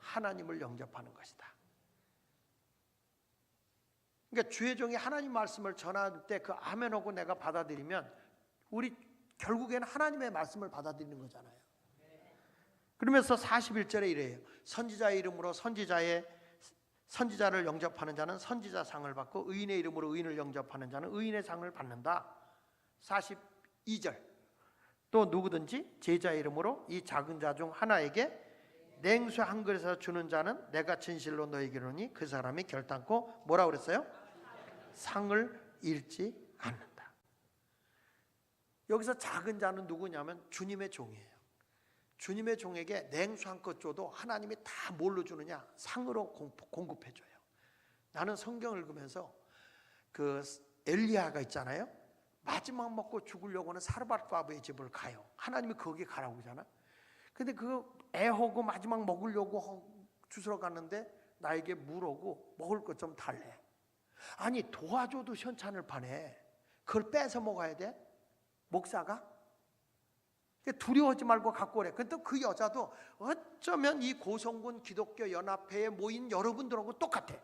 하나님을 영접하는 것이다. 그러니까 주의 종이 하나님 말씀을 전할 때 그 아멘하고 내가 받아들이면 우리 결국에는 하나님의 말씀을 받아들이는 거잖아요. 그러면서 41절에 이래요. 선지자의 이름으로 선지자를 영접하는 자는 선지자 상을 받고 의인의 이름으로 의인을 영접하는 자는 의인의 상을 받는다. 42절 또 누구든지 제자의 이름으로 이 작은 자 중 하나에게 냉수 한 그릇에서 주는 자는 내가 진실로 너희에게 이르노니 그 사람이 결단코 뭐라고 그랬어요? 상을 잃지 않는다. 여기서 작은 자는 누구냐면 주님의 종이에요. 주님의 종에게 냉수 한 껏 줘도 하나님이 다 뭘로 주느냐? 상으로 공급해줘요. 나는 성경을 읽으면서 그 엘리야가 있잖아요. 마지막 먹고 죽으려고 하는 사르밧 과부의 집을 가요. 하나님이 거기 가라고 그러잖아. 근데 그 애호고 마지막 먹으려고 주스러 갔는데 나에게 물어고 먹을 것 좀 달래. 아니 도와줘도 현찬을 파네. 그걸 뺏어 먹어야 돼? 목사가? 두려워하지 말고 갖고 오래. 근데 그 여자도 어쩌면 이 고성군 기독교 연합회에 모인 여러분들하고 똑같아.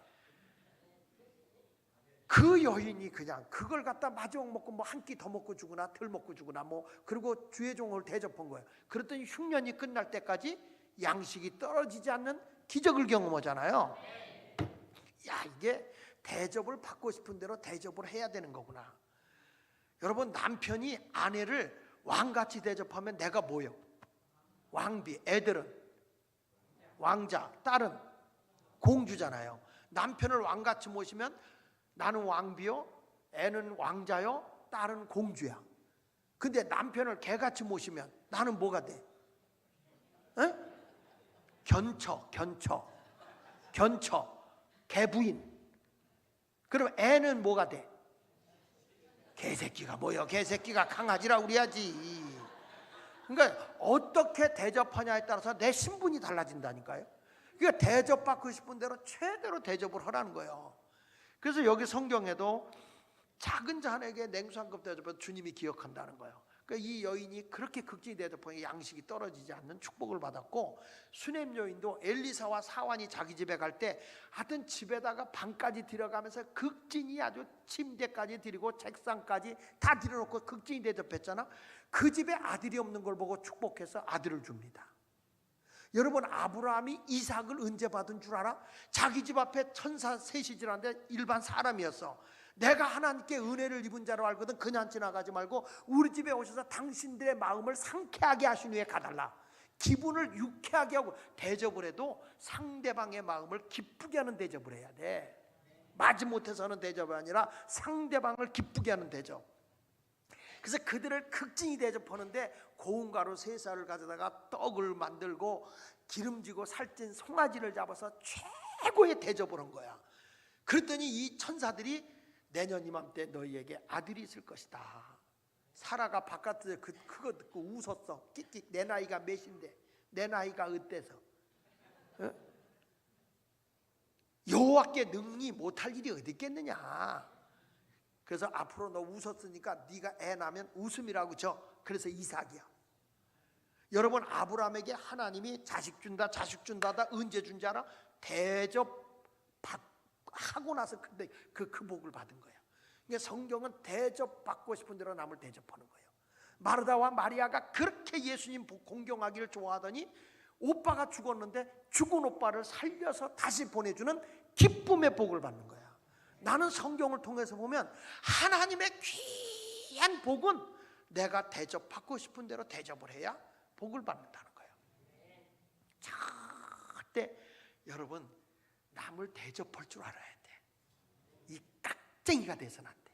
그 여인이 그냥 그걸 갖다 마지막 먹고 뭐 한 끼 더 먹고 주거나 덜 먹고 주거나 뭐 그리고 주의 종을 대접한 거예요. 그랬더니 흉년이 끝날 때까지 양식이 떨어지지 않는 기적을 경험하잖아요. 야, 이게 대접을 받고 싶은 대로 대접을 해야 되는 거구나. 여러분, 남편이 아내를 왕같이 대접하면 내가 뭐요? 왕비. 애들은 왕자, 딸은 공주잖아요. 남편을 왕같이 모시면 나는 왕비요, 애는 왕자요, 딸은 공주야. 근데 남편을 개같이 모시면 나는 뭐가 돼? 에? 견처, 개부인. 그럼 애는 뭐가 돼? 개새끼가 뭐요? 개새끼가 강아지라 그래야지. 그러니까 어떻게 대접하냐에 따라서 내 신분이 달라진다니까요. 그러니까 대접받고 싶은 대로 최대로 대접을 하라는 거예요. 그래서 여기 성경에도 작은 자에게 냉수 한 컵 대접해서 주님이 기억한다는 거예요. 그러니까 이 여인이 그렇게 극진히 대접하니 양식이 떨어지지 않는 축복을 받았고, 수넴 여인도 엘리사와 사환이 자기 집에 갈 때 하여튼 집에다가 방까지 들여가면서 극진히 아주 침대까지 드리고 책상까지 다 들여놓고 극진히 대접했잖아. 그 집에 아들이 없는 걸 보고 축복해서 아들을 줍니다. 여러분, 아브라함이 이삭을 언제 받은 줄 알아? 자기 집 앞에 천사 셋이 지나는데 일반 사람이었어. 내가 하나님께 은혜를 입은 자로 알거든 그냥 지나가지 말고 우리 집에 오셔서 당신들의 마음을 상쾌하게 하신 후에 가달라. 기분을 유쾌하게 하고 대접을 해도 상대방의 마음을 기쁘게 하는 대접을 해야 돼. 마지못해서 하는 대접이 아니라 상대방을 기쁘게 하는 대접. 그래서 그들을 극진히 대접하는데 고운 가루 3쌀을 가져다가 떡을 만들고 기름지고 살찐 송아지를 잡아서 최고의 대접을 한 거야. 그랬더니 이 천사들이 내년 이맘때 너희에게 아들이 있을 것이다. 사라가 바깥에서 그거 듣고 웃었어. 끽끽. 내 나이가 몇인데, 내 나이가 어때서, 어? 여호와께 능히 못할 일이 어디 있겠느냐. 그래서 앞으로 너 웃었으니까 네가 애 낳으면 웃음이라고 쳐. 그래서 이삭이야. 여러분, 아브라함에게 하나님이 자식 준다 언제 준지 알아? 대접 하고 나서 근데 그 복을 받은 거예요. 그러니까 성경은 대접받고 싶은 대로 남을 대접하는 거예요. 마르다와 마리아가 그렇게 예수님 공경하기를 좋아하더니 오빠가 죽었는데 죽은 오빠를 살려서 다시 보내주는 기쁨의 복을 받는 거야. 나는 성경을 통해서 보면 하나님의 귀한 복은 내가 대접받고 싶은 대로 대접을 해야 복을 받는다는 거예요. 절대 여러분 남을 대접할 줄 알아야 돼. 이 깍쟁이가 돼서는 안 돼.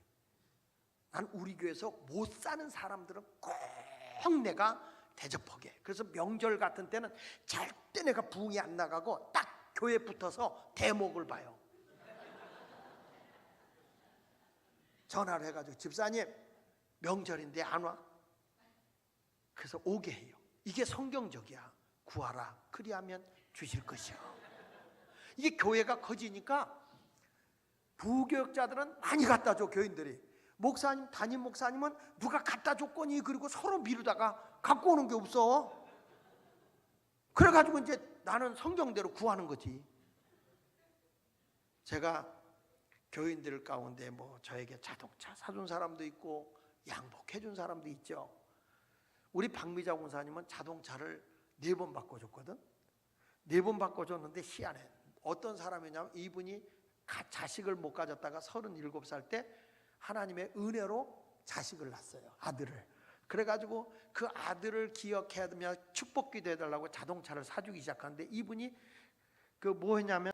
난 우리 교회에서 못 사는 사람들은 꼭 내가 대접하게 해. 그래서 명절 같은 때는 절대 내가 부흥이 안 나가고 딱 교회에 붙어서 대목을 봐요. 전화를 해가지고 집사님 명절인데 안 와? 그래서 오게 해요. 이게 성경적이야. 구하라 그리하면 주실 것이요. 이게 교회가 커지니까 부교역자들은 많이 갖다 줘. 교인들이 목사님 담임 목사님은 누가 갖다 줬거니 그리고 서로 미루다가 갖고 오는 게 없어. 그래가지고 이제 나는 성경대로 구하는 거지. 제가 교인들 가운데 뭐 저에게 자동차 사준 사람도 있고 양복해 준 사람도 있죠. 우리 박미자 권사님은 자동차를 4번 바꿔줬거든. 4번 바꿔줬는데 희한해. 어떤 사람이냐면 이분이 자식을 못 가졌다가 37살 때 하나님의 은혜로 자식을 낳았어요. 아들을. 그래가지고 그 아들을 기억해야며 축복기도 해달라고 자동차를 사주기 시작하는데 이분이 그 뭐 했냐면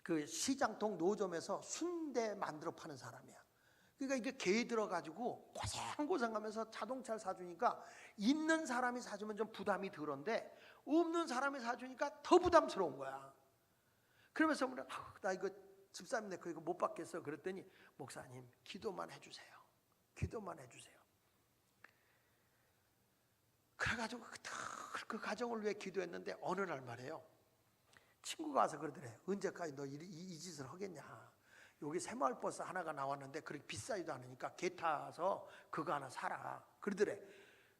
그 시장통 노점에서 순대 만들어 파는 사람이야. 그러니까 이게 개에 들어가지고 고생고생하면서 자동차를 사주니까 있는 사람이 사주면 좀 부담이 덜한데 없는 사람이 사주니까 더 부담스러운 거야. 그러면서 나 이거 집사님 내 거 이거 못 받겠어. 그랬더니 목사님 기도만 해주세요. 기도만 해주세요. 그래가지고 그 가정을 위해 기도했는데 어느 날 말이에요. 친구가 와서 그러더래. 언제까지 너 이 짓을 하겠냐. 여기 새마을버스 하나가 나왔는데 그렇게 비싸지도 않으니까 개 타서 그거 하나 사라. 그러더래.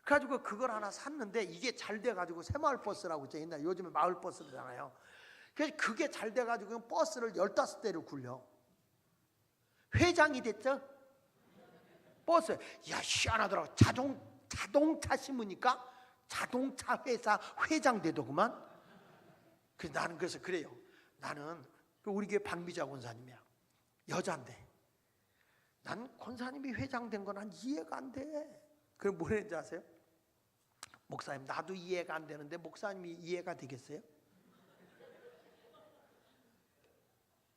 그래가지고 그걸 하나 샀는데 이게 잘 돼가지고 새마을버스라고 있죠. 옛날 요즘에 마을버스잖아요. 그래서 그게 잘 돼가지고 버스를 15대를 굴려. 회장이 됐죠. 버스. 야, 희한하더라고. 자동차 신으니까 자동차 회사 회장 되더구만. 나는 그래서 그래요. 나는 우리 교회 박미자 권사님이야. 여자인데 난 권사님이 회장 된 건 난 이해가 안 돼. 그럼 뭐 했는지 아세요? 목사님, 나도 이해가 안 되는데 목사님이 이해가 되겠어요?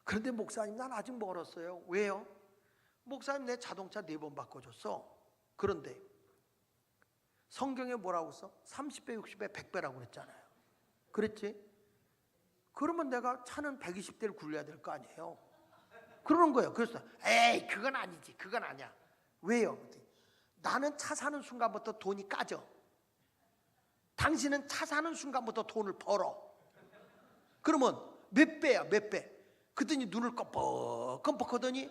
그런데 목사님, 난 아직 멀었어요. 왜요? 목사님, 내 자동차 4번 바꿔줬어. 그런데 성경에 뭐라고 써? 30배, 60배, 100배라고 그랬잖아요. 그랬지? 그러면 내가 차는 120대를 굴려야 될 거 아니에요. 그러는 거예요. 그래서 에이, 그건 아니지. 그건 아니야. 왜요? 나는 차 사는 순간부터 돈이 까져. 당신은 차 사는 순간부터 돈을 벌어. 그러면 몇 배야, 몇 배? 그랬더니 눈을 껌뻑껌뻑 하더니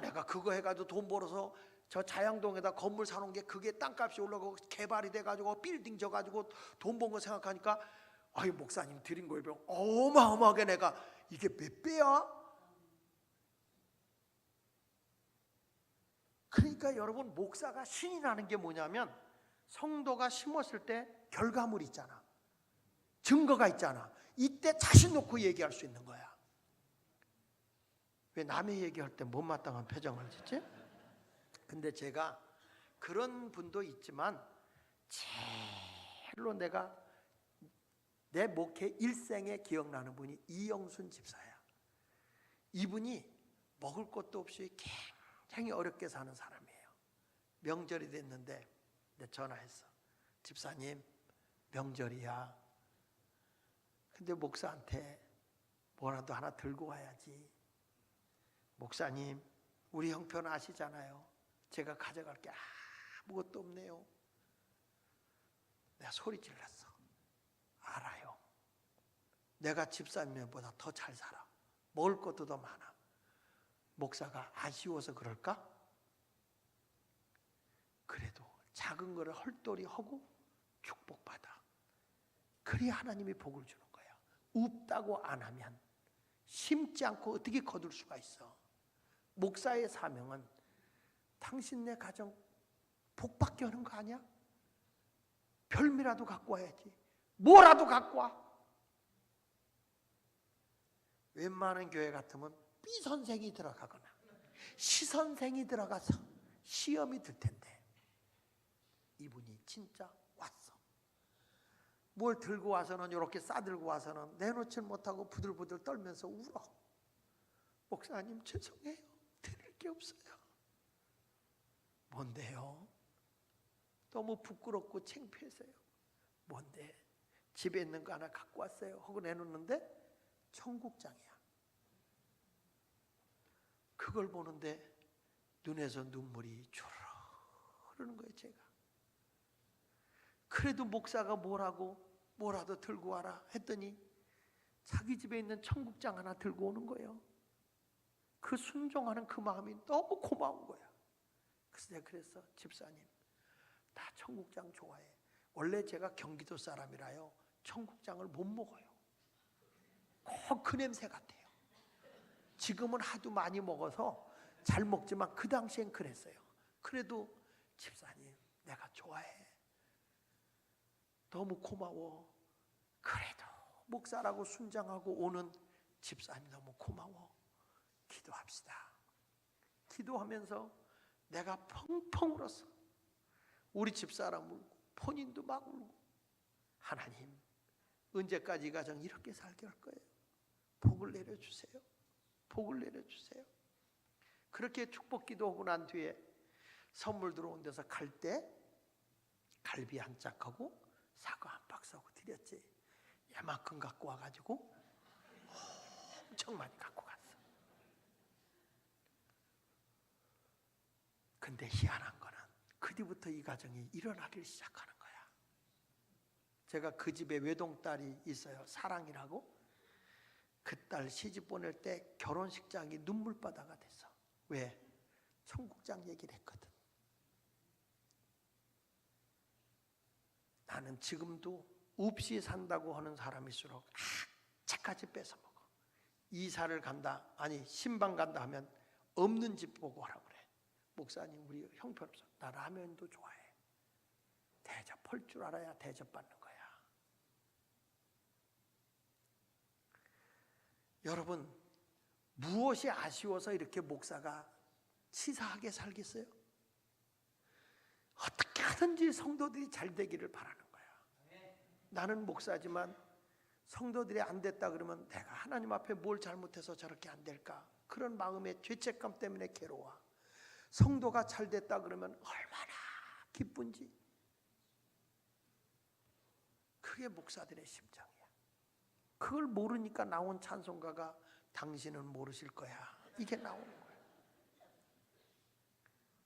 내가 그거 해가지고 돈 벌어서 저 자양동에다 건물 사놓은 게 그게 땅값이 올라가고 개발이 돼가지고 빌딩 져가지고 돈 번 거 생각하니까 아이, 목사님 드린 거에 비해 어마어마하게 내가 이게 몇 배야? 그러니까 여러분, 목사가 신이 나는 게 뭐냐면 성도가 심었을 때 결과물이 있잖아. 증거가 있잖아. 이때 자신 놓고 얘기할 수 있는 거야. 왜 남의 얘기할 때 못마땅한 표정을 짓지? 근데 제가 그런 분도 있지만 제일로 내가 내 목회 일생에 기억나는 분이 이영순 집사야. 이분이 먹을 것도 없이 굉장히 어렵게 사는 사람이에요. 명절이 됐는데 내 전화했어. 집사님, 명절이야. 근데 목사한테 뭐라도 하나 들고 와야지. 목사님, 우리 형편 아시잖아요. 제가 가져갈 게 아무것도 없네요. 내가 소리 질렀어. 알아요. 내가 집사님보다 더 잘 살아. 먹을 것도 더 많아. 목사가 아쉬워서 그럴까? 그래도 작은 거를 헐떡이 하고 축복받아. 그래야 하나님이 복을 주는 거야. 없다고 안 하면 심지 않고 어떻게 거둘 수가 있어. 목사의 사명은 당신 내 가정 복받게 하는 거 아니야? 별미라도 갖고 와야지. 뭐라도 갖고 와. 웬만한 교회 같으면 B선생이 들어가거나 C선생이 들어가서 시험이 들 텐데 이분이 진짜 왔어. 뭘 들고 와서는 이렇게 싸들고 와서는 내놓질 못하고 부들부들 떨면서 울어. 목사님, 죄송해요. 드릴 게 없어요. 뭔데요? 너무 부끄럽고 창피해서요. 뭔데? 집에 있는 거 하나 갖고 왔어요 하고 내놓는데 청국장이야. 그걸 보는데 눈에서 눈물이 주르르 흐르는 거예요. 제가 그래도 목사가 뭐라도 들고 와라 했더니 자기 집에 있는 청국장 하나 들고 오는 거예요. 그 순종하는 그 마음이 너무 고마운 거야. 그래서 내가 그랬어. 집사님, 나 청국장 좋아해. 원래 제가 경기도 사람이라요, 청국장을 못 먹어요. 꼭 그 냄새 같아요. 지금은 하도 많이 먹어서 잘 먹지만 그 당시엔 그랬어요. 그래도 집사님, 내가 좋아해. 너무 고마워. 그래도 목사라고 순장하고 오는 집사님 너무 고마워. 기도합시다. 기도하면서 내가 펑펑 울었어. 우리 집사람 울고 본인도 막 울고. 하나님, 언제까지 이 가정 이렇게 살게 할 거예요? 복을 내려주세요. 복을 내려주세요. 그렇게 축복 기도하고 난 뒤에 선물 들어온 데서 갈 때 갈비 한 짝하고 사과 한 박스하고 드렸지. 이만큼 갖고 와가지고 엄청 많이 갖고 갔어. 근데 희한한 거는 그 뒤부터 이 가정이 일어나기 시작하는 거야. 제가 그 집에 외동딸이 있어요. 사랑이라고. 그 딸 시집 보낼 때 결혼식장이 눈물바다가 됐어. 왜? 청국장 얘기를 했거든. 나는 지금도 없이 산다고 하는 사람일수록 차까지 뺏어 먹어. 이사를 간다, 아니 신방 간다 하면 없는 집 보고 하라고 그래. 목사님 우리 형편없어. 나 라면도 좋아해. 대접할 줄 알아야 대접받는 거야. 여러분, 무엇이 아쉬워서 이렇게 목사가 치사하게 살겠어요? 어떻게 하든지 성도들이 잘 되기를 바라는 거야. 나는 목사지만 성도들이 안 됐다 그러면 내가 하나님 앞에 뭘 잘못해서 저렇게 안 될까? 그런 마음의 죄책감 때문에 괴로워. 성도가 잘 됐다 그러면 얼마나 기쁜지. 그게 목사들의 심정이야. 그걸 모르니까 나온 찬송가가 당신은 모르실 거야. 이게 나오는 거야.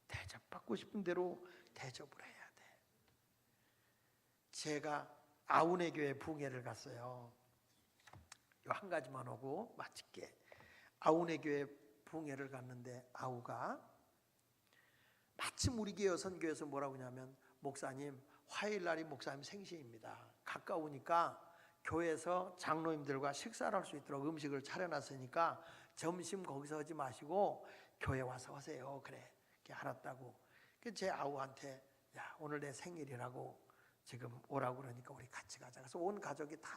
대접받고 싶은 대로 대접을 해야 돼. 제가 아우네 교회 부흥회를 갔어요. 한 가지만 하고 마칠게. 아우네 교회 부흥회를 갔는데 아우가 마침 우리 교회 선교에서 뭐라고 하냐면, 목사님 화요일 날이 목사님 생신입니다. 가까우니까 교회에서 장로님들과 식사를 할 수 있도록 음식을 차려놨으니까 점심 거기서 하지 마시고 교회 와서 하세요. 그래, 알았다고. 제 아우한테 야, 오늘 내 생일이라고 지금 오라고 그러니까 우리 같이 가자. 그래서 온 가족이 다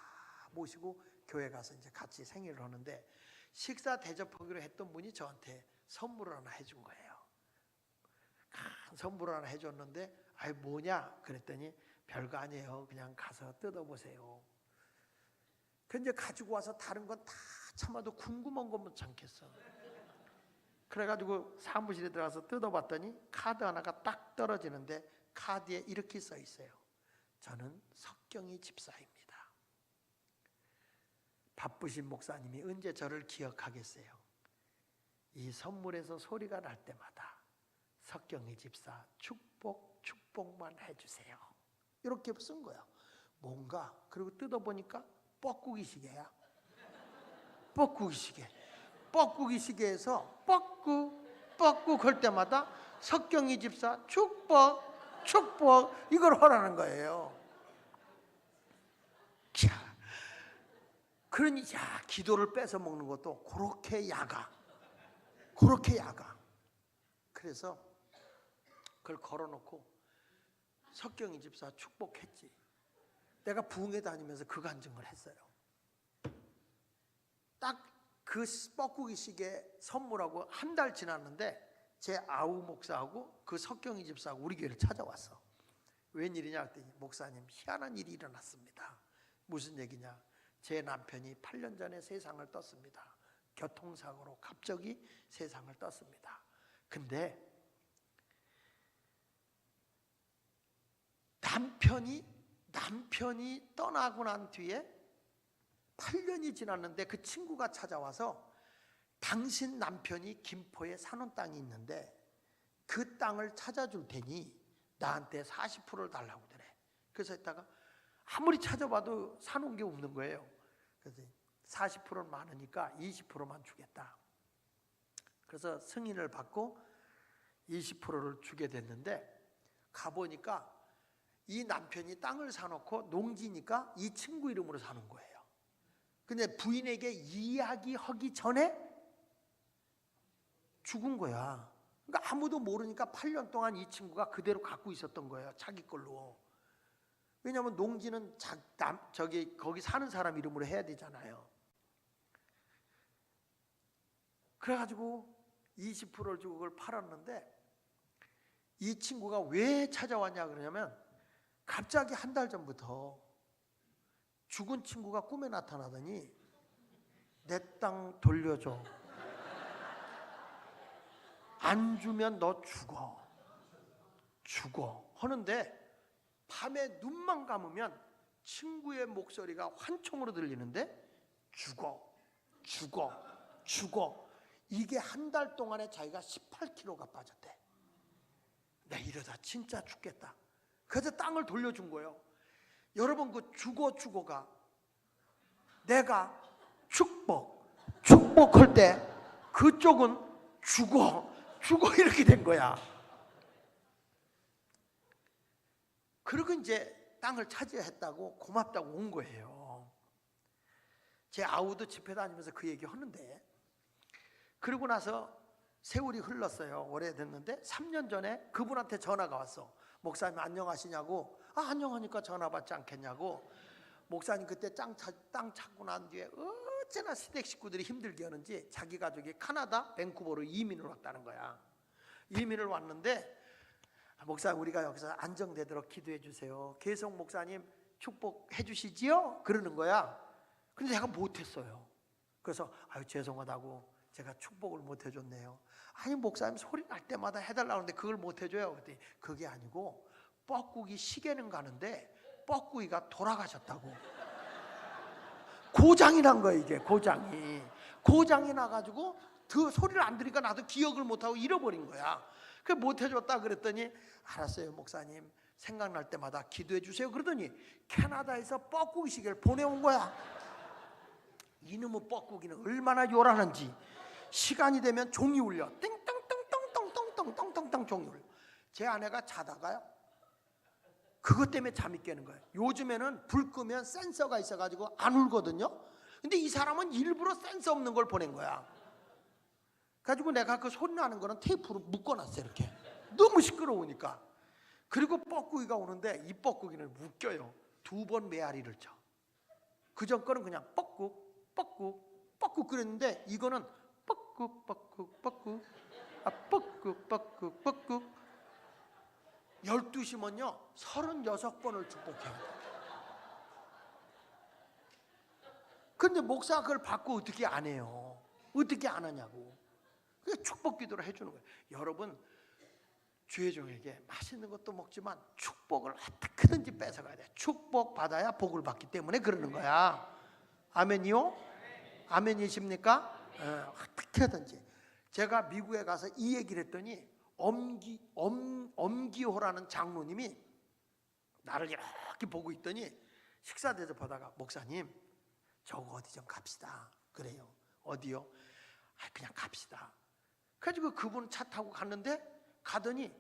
모시고 교회 가서 이제 같이 생일을 하는데, 식사 대접하기로 했던 분이 저한테 선물을 하나 해준 거예요. 큰 선물을 하나 해줬는데, 아이 뭐냐 그랬더니 별거 아니에요. 그냥 가서 뜯어보세요. 근데 가지고 와서 다른 건 다 참아도 궁금한 건 못 참겠어. 그래가지고 사무실에 들어가서 뜯어봤더니 카드 하나가 딱 떨어지는데 카드에 이렇게 써 있어요. 저는 석경희 집사입니다. 바쁘신 목사님이 언제 저를 기억하겠어요. 이 선물에서 소리가 날 때마다 석경희 집사 축복만 해주세요. 이렇게 쓴 거야. 뭔가. 그리고 뜯어보니까 뻐꾸기 시계야. 뻐꾸기 시계. 뻐꾸기 시계에서 뻐꾹 할 때마다 석경희 집사 축복 이걸 하라는 거예요. 자, 그러니 야, 기도를 뺏어 먹는 것도 그렇게 야가. 그래서 그걸 걸어놓고 석경희 집사 축복했지. 내가 부흥회 다니면서 그 간증을 했어요. 딱 그 뻐꾸기 시계 선물하고 한 달 지났는데 제 아우 목사하고 그 석경희 집사하고 우리 교회를 찾아왔어. 웬일이냐 했더니, 목사님 희한한 일이 일어났습니다. 무슨 얘기냐? 제 남편이 8년 전에 세상을 떴습니다. 교통사고로 갑자기 세상을 떴습니다. 근데 남편이 떠나고 난 뒤에 8년이 지났는데 그 친구가 찾아와서 당신 남편이 김포에 사는 땅이 있는데 그 땅을 찾아줄 테니 나한테 40%를 달라고 그래. 그래서 했다가 아무리 찾아봐도 사놓은 게 없는 거예요. 그래서 40%는 많으니까 20%만 주겠다. 그래서 승인을 받고 20%를 주게 됐는데, 가보니까 이 남편이 땅을 사놓고 농지니까 이 친구 이름으로 사는 거예요. 근데 부인에게 이야기하기 전에 죽은 거야. 그러니까 아무도 모르니까 8년 동안 이 친구가 그대로 갖고 있었던 거예요. 자기 걸로. 왜냐하면 농지는 거기 사는 사람 이름으로 해야 되잖아요. 그래가지고 20%를 주고 그걸 팔았는데, 이 친구가 왜 찾아왔냐 그러냐면, 갑자기 한 달 전부터 죽은 친구가 꿈에 나타나더니 내 땅 돌려줘. 안 주면 너 죽어 하는데, 밤에 눈만 감으면 친구의 목소리가 환청으로 들리는데 죽어. 이게 한 달 동안에 자기가 18kg가 빠졌대. 나 이러다 진짜 죽겠다. 그래서 땅을 돌려준 거예요. 여러분, 그 죽어가 내가 축복할 때 그쪽은 죽어 이렇게 된 거야. 그리고 이제 땅을 차지했다고 고맙다고 온 거예요. 제 아우도 집회 다니면서 그 얘기 하는데, 그러고 나서 세월이 흘렀어요. 오래됐는데 3년 전에 그분한테 전화가 왔어. 목사님 안녕하시냐고. 안녕하니까 전화 받지 않겠냐고. 목사님 그때 땅 찾고 난 뒤에 어째나 시댁 식구들이 힘들게 하는지 자기 가족이 캐나다 밴쿠버로 이민을 왔다는 거야. 이민을 왔는데, 목사님 우리가 여기서 안정되도록 기도해 주세요. 계속 목사님 축복해 주시지요? 그러는 거야. 근데 제가 못했어요. 그래서 죄송하다고, 제가 축복을 못 해줬네요. 아니 목사님 소리 날 때마다 해달라고 하는데 그걸 못 해줘요. 그랬더니 그게 아니고 뻐꾸기 시계는 가는데 뻐꾸기가 돌아가셨다고. 고장이 난 거예요. 이게 고장이 나가지고 그 소리를 안 들으니까 나도 기억을 못하고 잃어버린 거야. 그래서 못 해줬다 그랬더니 알았어요 목사님, 생각날 때마다 기도해 주세요. 그러더니 캐나다에서 뻐꾸기 시계를 보내온 거야. 이놈의 뻐꾸기는 얼마나 요란한지, 시간이 되면 종이 울려. 띵땅땅땅땅땅땅땅땅 종이 울려. 제 아내가 자다가요, 그것 때문에 잠이 깨는 거예요. 요즘에는 불 끄면 센서가 있어가지고 안 울거든요. 근데 이 사람은 일부러 센서 없는 걸 보낸 거야. 가지고 내가 그 소리 나는 거는 테이프로 묶어놨어요. 이렇게 너무 시끄러우니까. 그리고 뻐꾸기가 오는데 이 뻐꾸기는 웃겨요. 2번 메아리를 쳐. 그전 거는 그냥 뻐꾹 뻐꾹 뻐꾹 그랬는데 이거는 뻐꾹 뻐꾹 뻐꾹 뻐꾹 뻐꾹 뻐꾹. 12시면요 36번을 축복해야 돼. 근데 목사가 그걸 받고 어떻게 안 해요? 어떻게 안 하냐고. 그게 축복 기도를 해주는 거예요. 여러분, 주의 종에게 맛있는 것도 먹지만 축복을 어떻게든지 뺏어가야 돼. 축복 받아야 복을 받기 때문에 그러는 거야. 아멘이요? 아멘이십니까? 어떻게든지. 제가 미국에 가서 이 얘기를 했더니 엄기호라는 장로님이 나를 이렇게 보고 있더니 식사 대접하다가 목사님 저거 어디 좀 갑시다. 그래요. 어디요? 그냥 갑시다. 그래가지고 그분 차 타고 갔는데, 가더니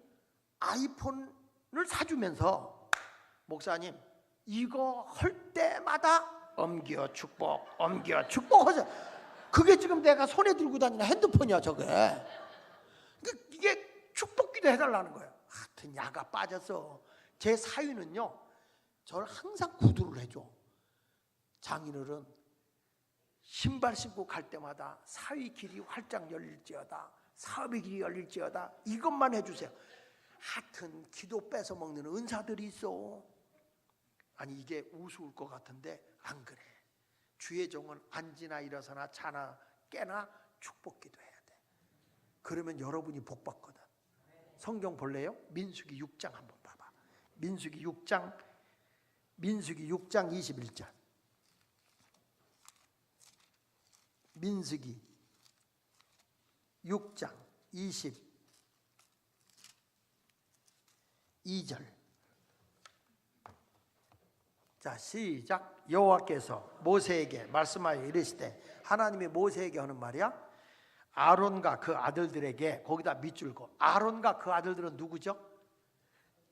아이폰을 사주면서 목사님 이거 할 때마다 엄기어 축복 하자. 그게 지금 내가 손에 들고 다니는 핸드폰이야 저게. 그러니까 이게 축복기도 해달라는 거예요. 하여튼 야가 빠졌어. 제 사위는요 저를 항상 구두를 해줘. 장인어른 신발 신고 갈 때마다 사위 길이 활짝 열릴지어다, 사업의 길이 열릴지어다, 이것만 해주세요. 하여튼 기도 뺏어 먹는 은사들이 있어. 아니 이게 우스울 것 같은데 안 그래. 주의 종은 앉으나 일어서나 자나 깨나 축복 기도해야 돼. 그러면 여러분이 복 받거든. 성경 볼래요? 민수기 6장 한번 봐봐. 민수기 6장 21절. 민수기 6장 22절. 자, 시작. 여호와께서 모세에게 말씀하여 이르시되, 하나님이 모세에게 하는 말이야. 아론과 그 아들들에게, 거기다 밑줄 거. 아론과 그 아들들은 누구죠?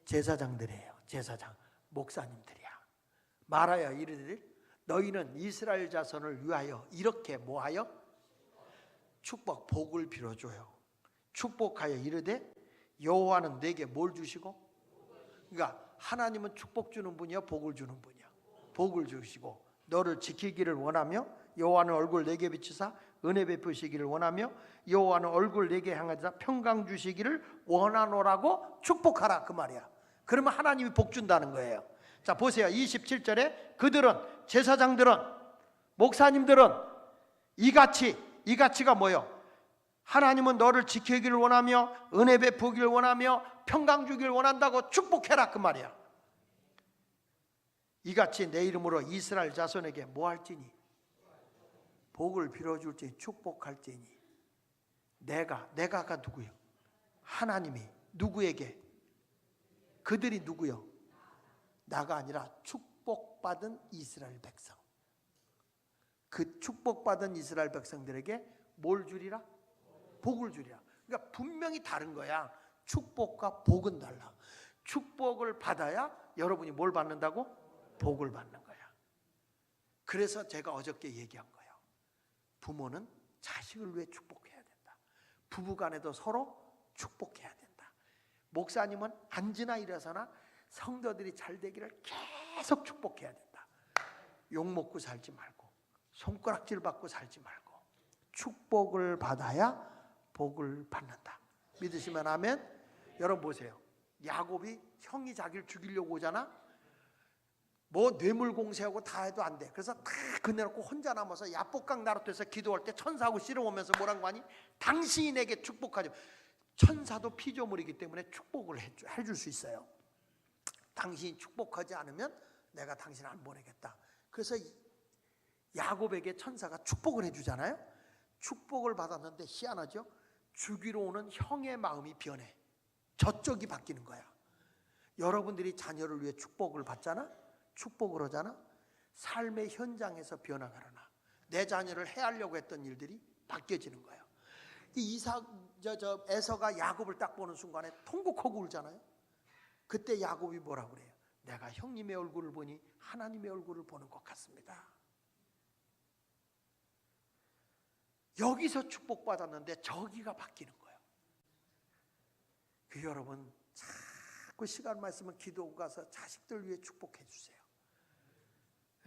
제사장들이에요. 제사장, 목사님들이야. 말하여 이르되 너희는 이스라엘 자손을 위하여 이렇게 뭐하여? 축복, 복을 빌어줘요. 축복하여 이르되 여호와는 내게 뭘 주시고? 그러니까 하나님은 축복 주는 분이야, 복을 주는 분이야. 복을 주시고 너를 지키기를 원하며 여호와는 얼굴 내게 비추사 은혜 베푸시기를 원하며 여호와는 얼굴 내게 향하사 평강 주시기를 원하노라고 축복하라, 그 말이야. 그러면 하나님이 복 준다는 거예요. 자 보세요. 27절에 그들은, 제사장들은, 목사님들은 이같이가 뭐예요? 하나님은 너를 지키기를 원하며 은혜 베푸기를 원하며 평강 주기를 원한다고 축복해라, 그 말이야. 이같이 내 이름으로 이스라엘 자손에게 뭐 할지니? 복을 빌어줄지니 축복할지니. 내가가 누구요? 하나님이 누구에게? 그들이 누구요? 나가 아니라 축복받은 이스라엘 백성. 그 축복받은 이스라엘 백성들에게 뭘 주리라? 복을 주리라. 그러니까 분명히 다른 거야. 축복과 복은 달라. 축복을 받아야 여러분이 뭘 받는다고? 복을 받는 거야. 그래서 제가 어저께 얘기한 거예요. 부모는 자식을 위해 축복해야 된다. 부부간에도 서로 축복해야 된다. 목사님은 앉으나 일어서나 성도들이 잘 되기를 계속 축복해야 된다. 욕먹고 살지 말고, 손가락질 받고 살지 말고, 축복을 받아야 복을 받는다. 믿으시면 아멘. 여러분 보세요. 야곱이 형이 자기를 죽이려고 오잖아. 뭐 뇌물 공세하고 다 해도 안 돼. 그래서 다 그내놓고 혼자 남아서 야복강 나루터에서 기도할 때 천사하고 씨름오면서 뭐라고 하니? 당신이 내게 축복하죠. 천사도 피조물이기 때문에 축복을 해줄 수 있어요. 당신이 축복하지 않으면 내가 당신을 안 보내겠다. 그래서 야곱에게 천사가 축복을 해주잖아요. 축복을 받았는데 희한하죠. 죽이러 오는 형의 마음이 변해. 저쪽이 바뀌는 거야. 여러분들이 자녀를 위해 축복을 받잖아. 축복을 하잖아. 삶의 현장에서 변화가 일어나. 내 자녀를 해하려고 했던 일들이 바뀌어지는 거예요. 에서가 야곱을 딱 보는 순간에 통곡하고 울잖아요. 그때 야곱이 뭐라고 그래요? 내가 형님의 얼굴을 보니 하나님의 얼굴을 보는 것 같습니다. 여기서 축복받았는데 저기가 바뀌는 거예요. 그 여러분 자꾸 시간 말씀은 기도하고 가서 자식들 위해 축복해 주세요.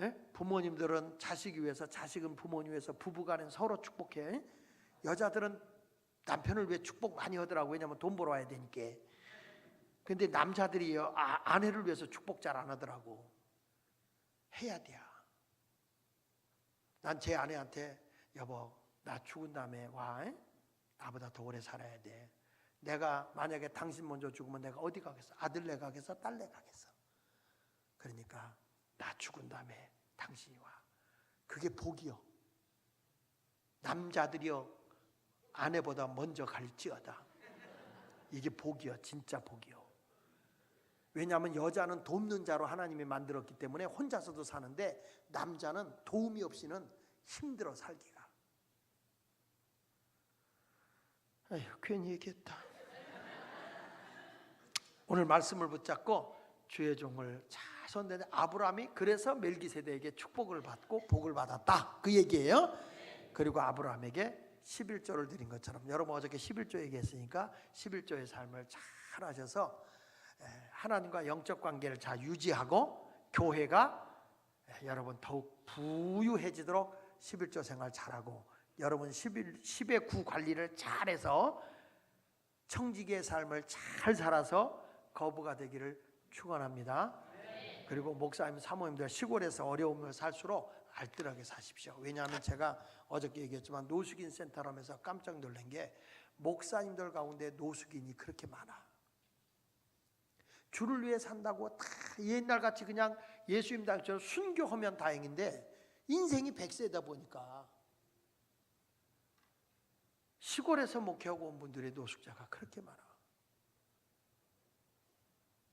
예? 부모님들은 자식 위해서, 자식은 부모님 위해서, 부부간은 서로 축복해. 여자들은 남편을 위해 축복 많이 하더라고요. 왜냐하면 돈 벌어 와야 되니까. 근데 남자들이요, 아내를 위해서 축복 잘 안 하더라고. 해야 돼. 난 제 아내한테 여보 나 죽은 다음에 와. 나보다 더 오래 살아야 돼. 내가 만약에 당신 먼저 죽으면 내가 어디 가겠어? 아들네 가겠어? 딸네 가겠어? 그러니까 나 죽은 다음에 당신이 와. 그게 복이요. 남자들이요 아내보다 먼저 갈지어다. 이게 복이요. 진짜 복이요. 왜냐하면 여자는 돕는 자로 하나님이 만들었기 때문에 혼자서도 사는데 남자는 도움이 없이는 힘들어 살기가. 아휴 괜히 얘기했다. 오늘 말씀을 붙잡고 주의 종을 잘 손대는 아브라함이 그래서 멜기세덱에게 축복을 받고 복을 받았다. 그 얘기예요. 그리고 아브라함에게 11조를 드린 것처럼 여러분 어저께 11조 얘기했으니까 11조의 삶을 잘 하셔서 하나님과 영적 관계를 잘 유지하고 교회가 여러분 더욱 부유해지도록 11조 생활 잘하고 여러분 10의 9 관리를 잘해서 청지기의 삶을 잘 살아서 거부가 되기를 축원합니다. 그리고 목사님, 사모님들 시골에서 어려움을 살수록 알뜰하게 사십시오. 왜냐하면 제가 어저께 얘기했지만 노숙인 센터라면서 깜짝 놀란 게 목사님들 가운데 노숙인이 그렇게 많아. 주를 위해 산다고 다 옛날같이 그냥 예수님 당처럼 순교하면 다행인데 인생이 100세다 보니까 시골에서 목회하고 온 분들의 노숙자가 그렇게 많아.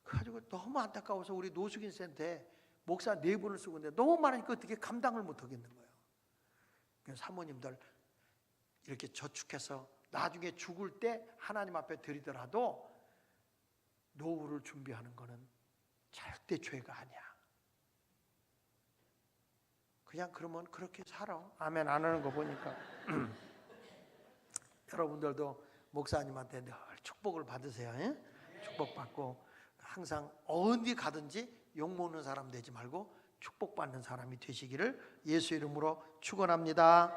그래가지고 너무 안타까워서 우리 노숙인 센터에 목사 4분을 쓰고 있는데 너무 많으니까 어떻게 감당을 못 하겠는 거예요. 그래서 사모님들 이렇게 저축해서 나중에 죽을 때 하나님 앞에 드리더라도 노후를 준비하는 거는 절대 죄가 아니야. 그냥 그러면 그렇게 살아. 아멘 안 하는 거 보니까. 여러분들도 목사님한테 늘 축복을 받으세요. 예? 축복받고 항상 어디 가든지 욕먹는 사람 되지 말고 축복받는 사람이 되시기를 예수 이름으로 축원합니다.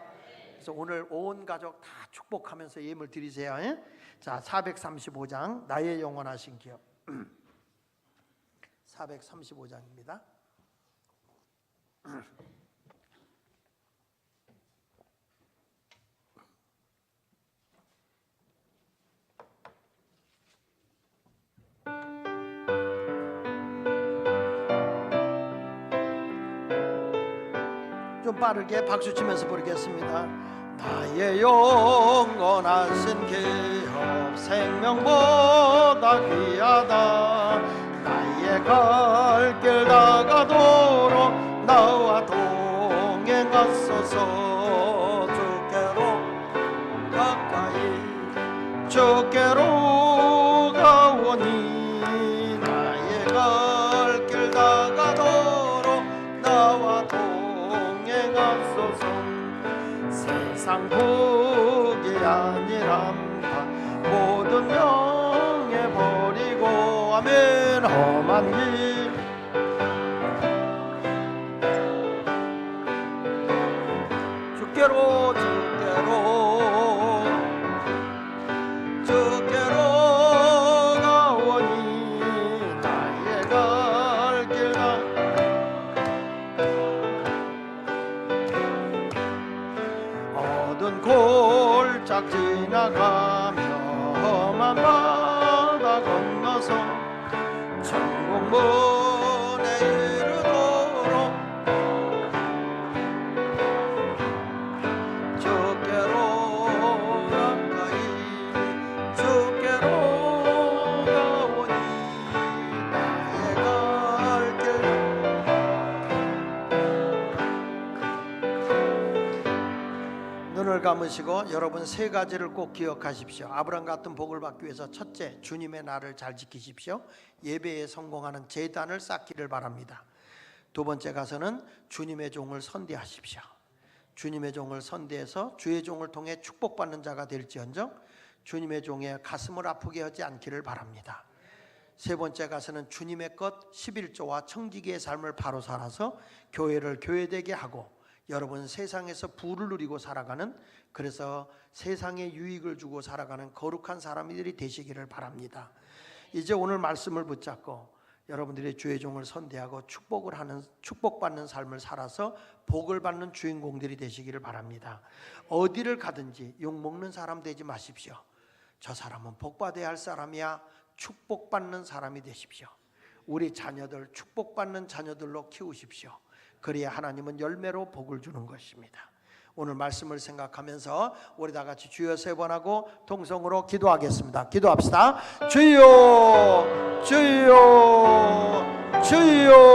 그래서 오늘 온 가족 다 축복하면서 예물 드리세요. 예? 자, 435장 나의 영원하신 기업 435장입니다. 좀 빠르게 박수 치면서 부르겠습니다. 나의 영원하신 기업 생명보다 귀하다. 나의 갈 길 다가도록 나와 동행하소서. 주께로 가까이 주께로 가오니 나의 갈 길 세상 복이 아니란다. 모든 명예 버리고 아멘. 험한 길 주께로 가오니 나의 갈 길 어두운 골짝 지나가며 험한 바다 건너서 천국문에 이르도록 주께로 가까이 주께로 가오니 나의 갈 길 눈을 감으시고 여러분 세 가지를 꼭 기억하십시오. 아브라함 같은 복을 받기 위해서 첫째, 주님의 날을 잘 지키십시오. 예배에 성공하는 제단을 쌓기를 바랍니다. 두 번째 가서는 주님의 종을 선대하십시오. 주님의 종을 선대해서 주의 종을 통해 축복받는 자가 될지언정 주님의 종의 가슴을 아프게 하지 않기를 바랍니다. 세 번째 가서는 주님의 것 11조와 청지기의 삶을 바로 살아서 교회를 교회되게 하고 여러분 세상에서 부를 누리고 살아가는, 그래서 세상에 유익을 주고 살아가는 거룩한 사람들이 되시기를 바랍니다. 이제 오늘 말씀을 붙잡고 여러분들이 주의 종을 선대하고 축복받는 삶을 살아서 복을 받는 주인공들이 되시기를 바랍니다. 어디를 가든지 욕먹는 사람 되지 마십시오. 저 사람은 복받아야 할 사람이야. 축복받는 사람이 되십시오. 우리 자녀들 축복받는 자녀들로 키우십시오. 그래야 하나님은 열매로 복을 주는 것입니다. 오늘 말씀을 생각하면서 우리 다 같이 주여 세 번 하고 통성으로 기도하겠습니다. 기도합시다. 주여 주여 주여